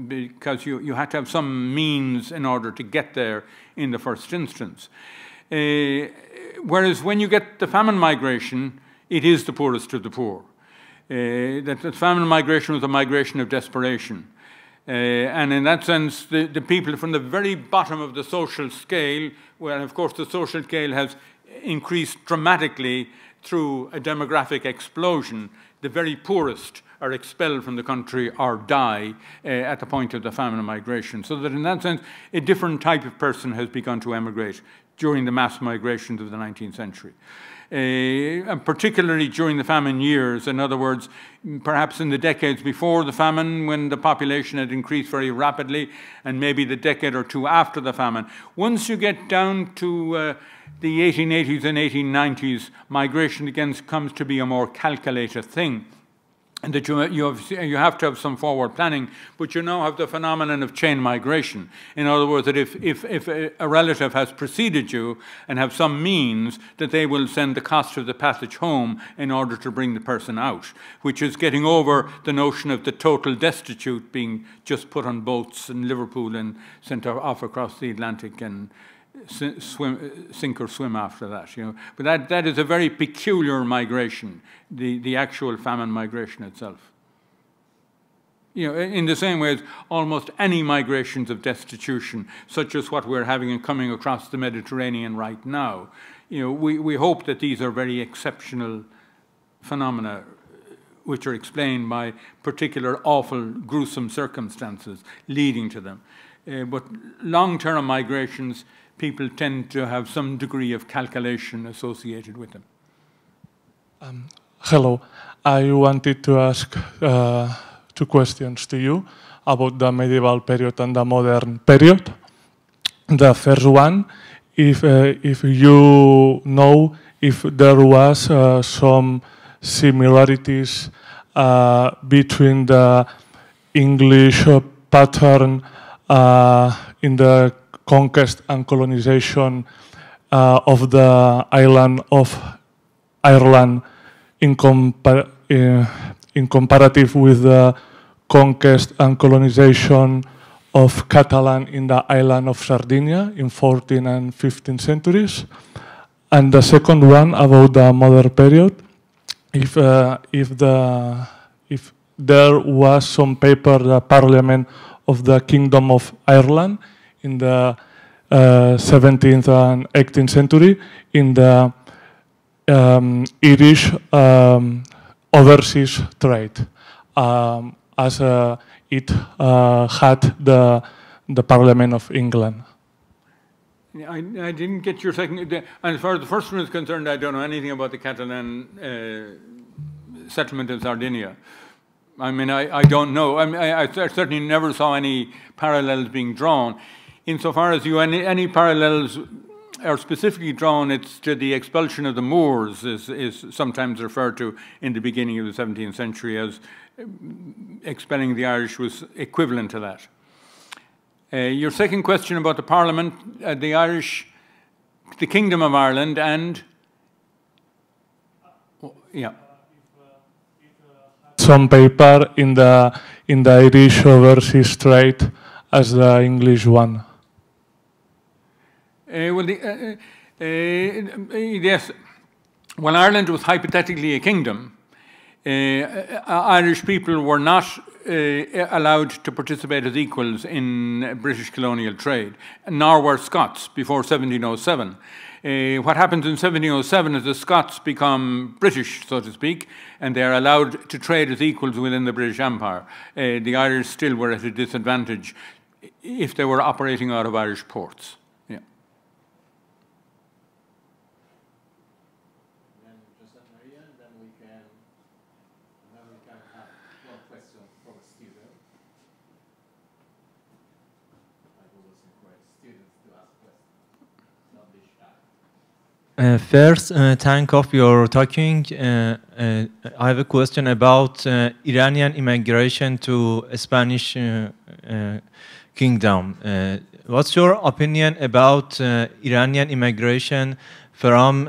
because you had to have some means in order to get there in the first instance. Whereas when you get the famine migration, it is the poorest of the poor. That the famine migration was a migration of desperation. And in that sense, the people from the very bottom of the social scale, well, of course, the social scale has increased dramatically through a demographic explosion. The very poorest are expelled from the country or die at the point of the famine and migration. So that in that sense, a different type of person has begun to emigrate during the mass migrations of the 19th century. And particularly during the famine years, in other words, perhaps in the decades before the famine, when the population had increased very rapidly, and maybe the decade or two after the famine. Once you get down to the 1880s and 1890s, migration again comes to be a more calculated thing. And that you have to have some forward planning, but you now have the phenomenon of chain migration. In other words, that if a relative has preceded you and have some means, that they will send the cost of the passage home in order to bring the person out, which is getting over the notion of the total destitute being just put on boats in Liverpool and sent off across the Atlantic and sink or swim after that, you know. But that is a very peculiar migration, the actual famine migration itself. You know, in the same way as almost any migrations of destitution, such as what we're having and coming across the Mediterranean right now, you know, we hope that these are very exceptional phenomena which are explained by particular awful, gruesome circumstances leading to them. But long-term migrations, people tend to have some degree of calculation associated with them. Hello. I wanted to ask 2 questions to you about the medieval period and the modern period. The first one, if you know if there was some similarities between the English pattern in the conquest and colonization of the island of Ireland in comparative with the conquest and colonization of Catalan in the island of Sardinia in 14th and 15th centuries. And the second one about the modern period, if there was some paper, the Parliament of the Kingdom of Ireland in the 17th and 18th century in the Irish overseas trade, as it had the Parliament of England. I didn't get your second. As far as the first one is concerned, I don't know anything about the Catalan settlement in Sardinia. I mean, I don't know. I mean, I certainly never saw any parallels being drawn. Insofar as any parallels are specifically drawn, it's to the expulsion of the Moors is sometimes referred to in the beginning of the 17th century as expelling the Irish was equivalent to that. Your second question about the Parliament, the Irish, the Kingdom of Ireland, and yeah. Some paper in the Irish overseas trade as the English one. Well, yes. When Ireland was hypothetically a kingdom, Irish people were not allowed to participate as equals in British colonial trade, nor were Scots before 1707. What happens in 1707 is the Scots become British, so to speak, and they are allowed to trade as equals within the British Empire. The Irish still were at a disadvantage if they were operating out of Irish ports. Yeah. Then just Maria, and then we can have one question from a student. I will encourage students to ask questions, not be shy. First, thank you for your talking. I have a question about Iranian immigration to Spanish kingdom. What's your opinion about Iranian immigration from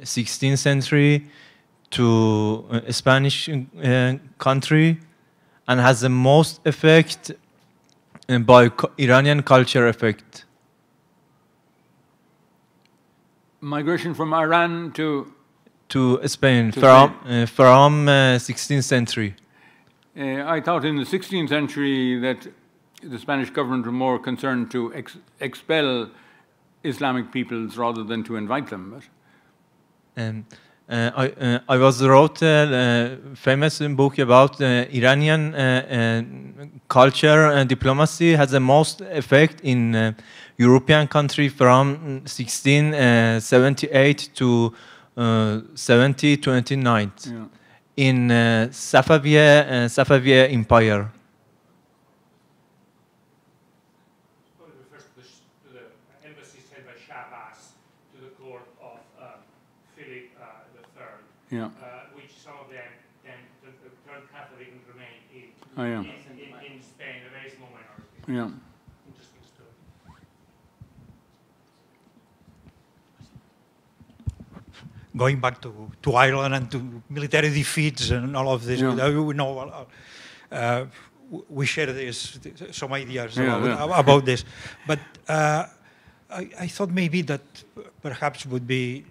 16th century to Spanish country, and has the most effect by Iranian culture effect? Migration from Iran to Spain, from 16th century. I thought in the 16th century that the Spanish government were more concerned to expel Islamic peoples rather than to invite them. I wrote a famous book about Iranian culture and diplomacy has the most effect in European country from 1678 to 1729 in Safaviya Empire. Yeah. Which some of them then turned Catholic and remained in Spain, a very small minority. Yeah. Interesting story. Going back to Ireland and to military defeats and all of this, we know we share some ideas about this, but I thought maybe that perhaps would be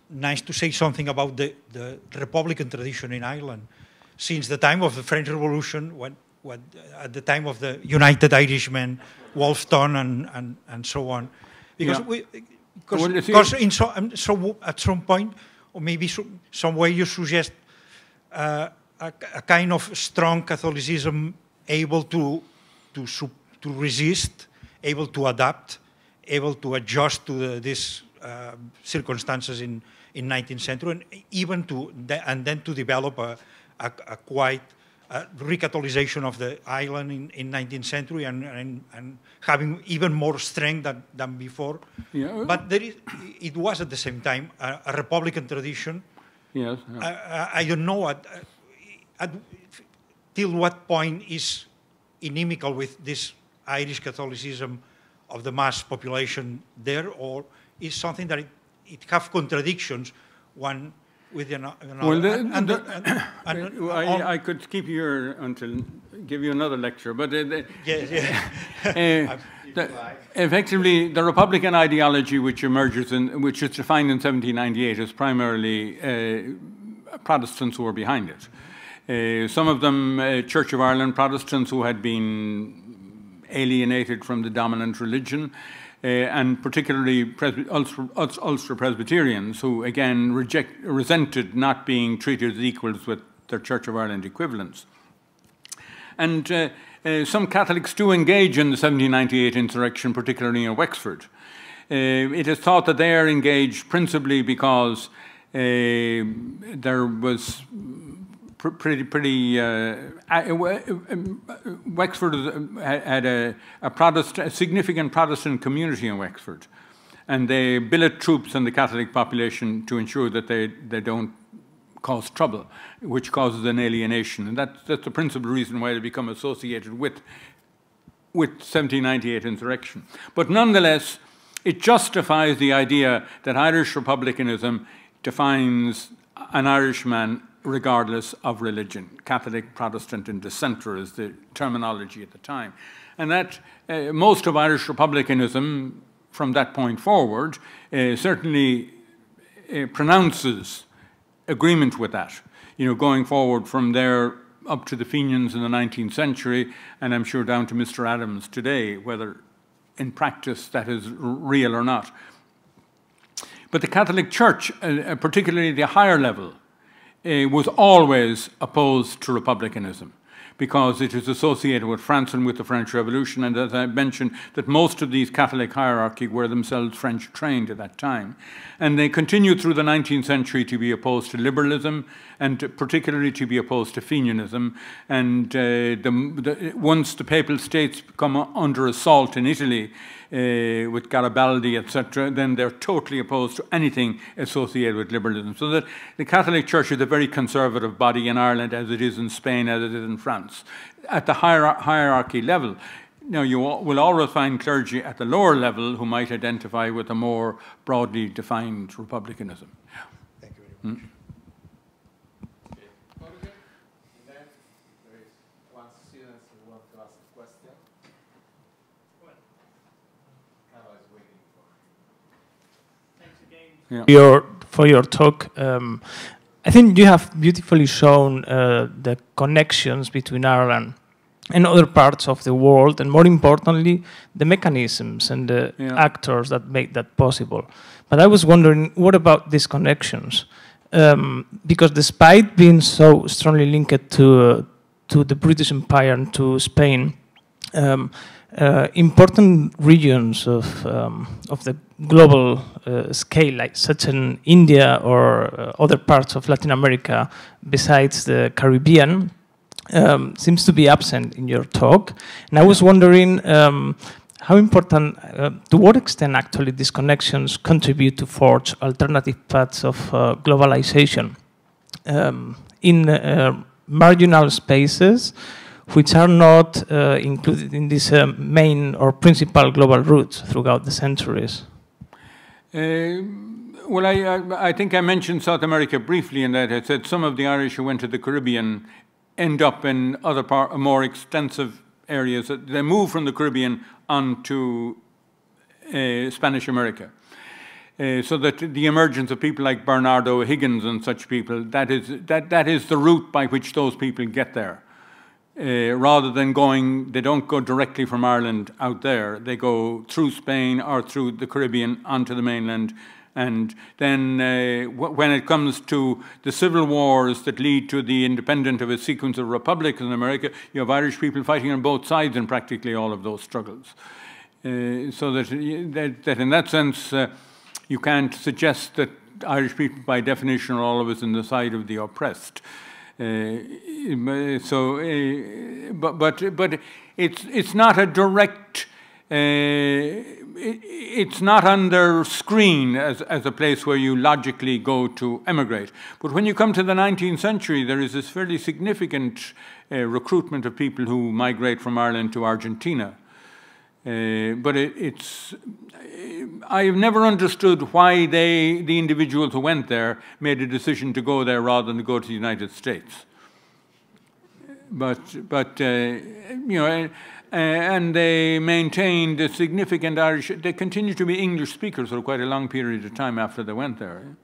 nice to say something about the Republican tradition in Ireland. Since the time of the French Revolution, at the time of the United Irishmen, Wolfton and so on, because at some point, or maybe some way you suggest a kind of strong Catholicism able to resist, able to adapt, able to adjust to these circumstances in 19th century, and even then to develop a quite recatholization of the island in 19th century and having even more strength than before. Yeah. But it was at the same time a Republican tradition. Yes. I don't know till what point is inimical with this Irish Catholicism of the mass population there, or is something that it have contradictions one with another. Well, I could keep you here until give you another lecture, but effectively the Republican ideology which emerges which is defined in 1798 is primarily Protestants who were behind it. Some of them Church of Ireland Protestants who had been alienated from the dominant religion. And particularly Ulster Presbyterians, who again resented not being treated as equals with their Church of Ireland equivalents. And some Catholics do engage in the 1798 insurrection, particularly in Wexford. It is thought that they are engaged principally because there was Wexford had a significant Protestant community in Wexford, and they billet troops in the Catholic population to ensure that they don't cause trouble, which causes an alienation, and that's the principal reason why they become associated with 1798 insurrection. But nonetheless, it justifies the idea that Irish republicanism defines an Irishman regardless of religion. Catholic, Protestant, and dissenter is the terminology at the time. And that most of Irish republicanism from that point forward certainly pronounces agreement with that. You know, going forward from there up to the Fenians in the 19th century, and I'm sure down to Mr. Adams today, whether in practice that is real or not. But the Catholic Church, particularly the higher level, was always opposed to republicanism because it is associated with France and with the French Revolution, and as I mentioned, that most of these Catholic hierarchy were themselves French trained at that time. And they continued through the 19th century to be opposed to liberalism and particularly to be opposed to Fenianism. And once the Papal States come under assault in Italy, with Garibaldi, etc., then they're totally opposed to anything associated with liberalism. So that the Catholic Church is a very conservative body in Ireland, as it is in Spain, as it is in France. At the hierarchy level, now you will always find clergy at the lower level who might identify with a more broadly defined republicanism. Thank you very much. Yeah. For your talk. I think you have beautifully shown the connections between Ireland and other parts of the world, and more importantly, the mechanisms and the actors that make that possible. But I was wondering, what about these connections? because despite being so strongly linked to the British Empire and to Spain, important regions of the global scale, like such in India or other parts of Latin America, besides the Caribbean, seems to be absent in your talk. And I was wondering how important, to what extent actually these connections contribute to forge alternative paths of globalization in marginal spaces which are not included in these main or principal global routes throughout the centuries? Well, I think I mentioned South America briefly in that. I said some of the Irish who went to the Caribbean end up in other more extensive areas. They move from the Caribbean onto Spanish America. So that the emergence of people like Bernardo Higgins and such people, that is the route by which those people get there. Rather than going, they don't go directly from Ireland out there. They go through Spain or through the Caribbean onto the mainland. And then when it comes to the civil wars that lead to the independence of a sequence of republics in America, you have Irish people fighting on both sides in practically all of those struggles. So that in that sense, you can't suggest that Irish people, by definition, are always on the side of the oppressed. But it's not a direct. It's not on their screen as a place where you logically go to emigrate. But when you come to the 19th century, there is this fairly significant recruitment of people who migrate from Ireland to Argentina. But I have never understood why the individuals who went there made a decision to go there rather than to go to the United States. But you know, and they maintained a significant Irish. They continued to be English speakers for quite a long period of time after they went there.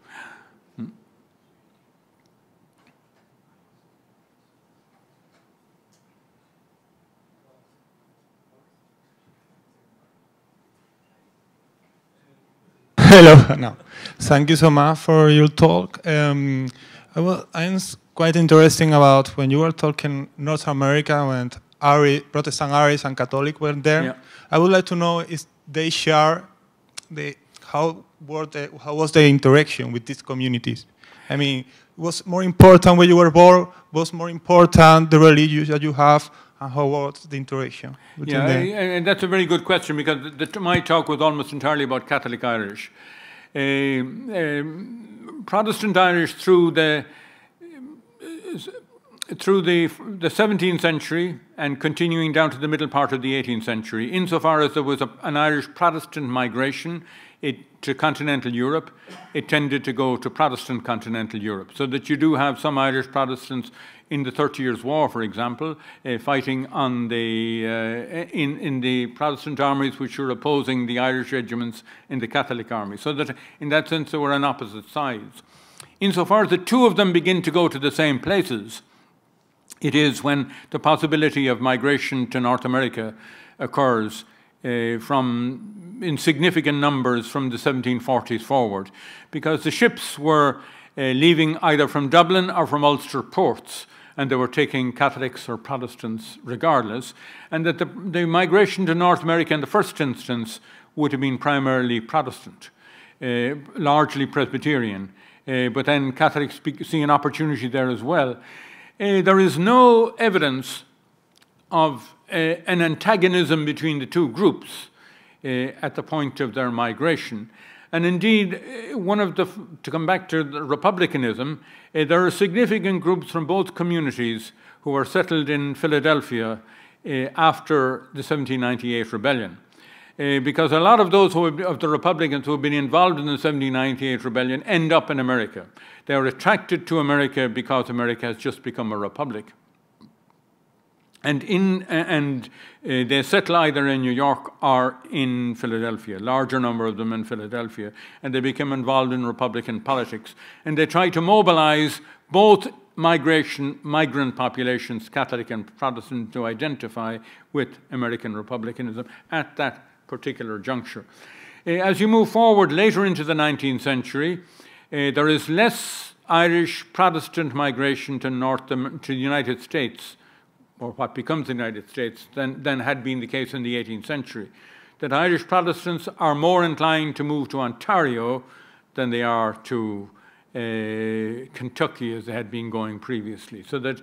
Hello. No. Thank you so much for your talk. I'm quite interesting about when you were talking North America when Protestant Irish and Catholic were there. Yeah. I would like to know if they share how was the interaction with these communities. I mean, was more important where you were born? Was more important the religion that you have? And how was the interaction? Yeah, and that's a very good question because my talk was almost entirely about Catholic Irish. Protestant Irish through the 17th century and continuing down to the middle part of the 18th century, insofar as there was an Irish Protestant migration to continental Europe, it tended to go to Protestant continental Europe. So that you do have some Irish Protestants in the 30 Years' War, for example, fighting on in the Protestant armies which were opposing the Irish regiments in the Catholic army. So that in that sense they were on opposite sides. Insofar as the two of them begin to go to the same places, it is when the possibility of migration to North America occurs in significant numbers from the 1740s forward, because the ships were leaving either from Dublin or from Ulster ports, and they were taking Catholics or Protestants regardless, and that the migration to North America in the first instance would have been primarily Protestant, largely Presbyterian, but then Catholics see an opportunity there as well. There is no evidence of an antagonism between the two groups at the point of their migration. And indeed, to come back to the republicanism, there are significant groups from both communities who are settled in Philadelphia after the 1798 rebellion. Because a lot of those of the Republicans who have been involved in the 1798 rebellion end up in America. They are attracted to America because America has just become a republic. And they settle either in New York or in Philadelphia, larger number of them in Philadelphia, and they become involved in Republican politics. And they try to mobilize both migrant populations, Catholic and Protestant, to identify with American republicanism at that particular juncture. As you move forward later into the 19th century, there is less Irish Protestant migration to the United States, or what becomes the United States, than had been the case in the 18th century. That Irish Protestants are more inclined to move to Ontario than they are to Kentucky, as they had been going previously. So that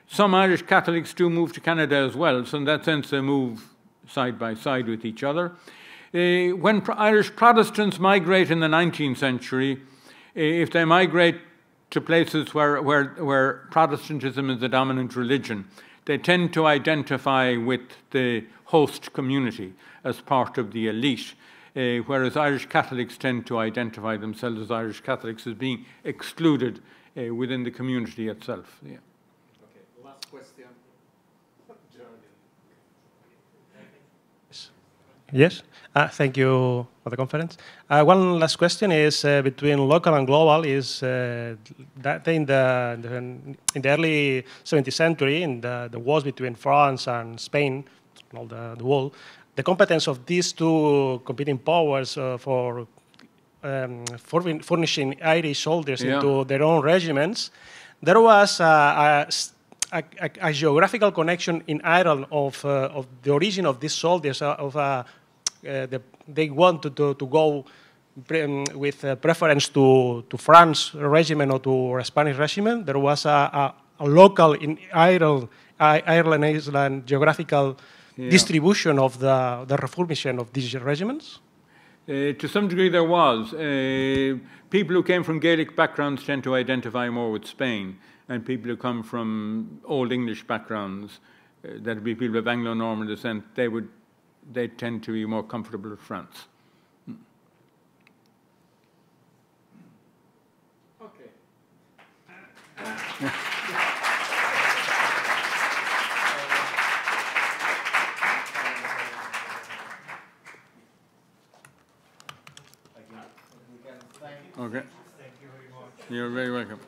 some Irish Catholics do move to Canada as well, so in that sense they move side by side with each other. When Irish Protestants migrate in the 19th century, if they migrate to places where Protestantism is the dominant religion, they tend to identify with the host community as part of the elite, whereas Irish Catholics tend to identify themselves as Irish Catholics as being excluded within the community itself. Yeah. Okay, last question. Yes, thank you for the conference. One last question is between local and global is that in the early 17th century, in the wars between France and Spain, all the war, the competence of these two competing powers for furnishing Irish soldiers into their own regiments, there was a geographical connection in Ireland of the origin of these soldiers, they wanted to go with preference to France regiment or to a Spanish regiment. There was a local in Ireland geographical distribution of the refurbishment of these regiments? To some degree there was. People who came from Gaelic backgrounds tend to identify more with Spain, and people who come from Old English backgrounds, that would be people of Anglo-Norman descent, they tend to be more comfortable with France. Okay. Okay. You're very welcome.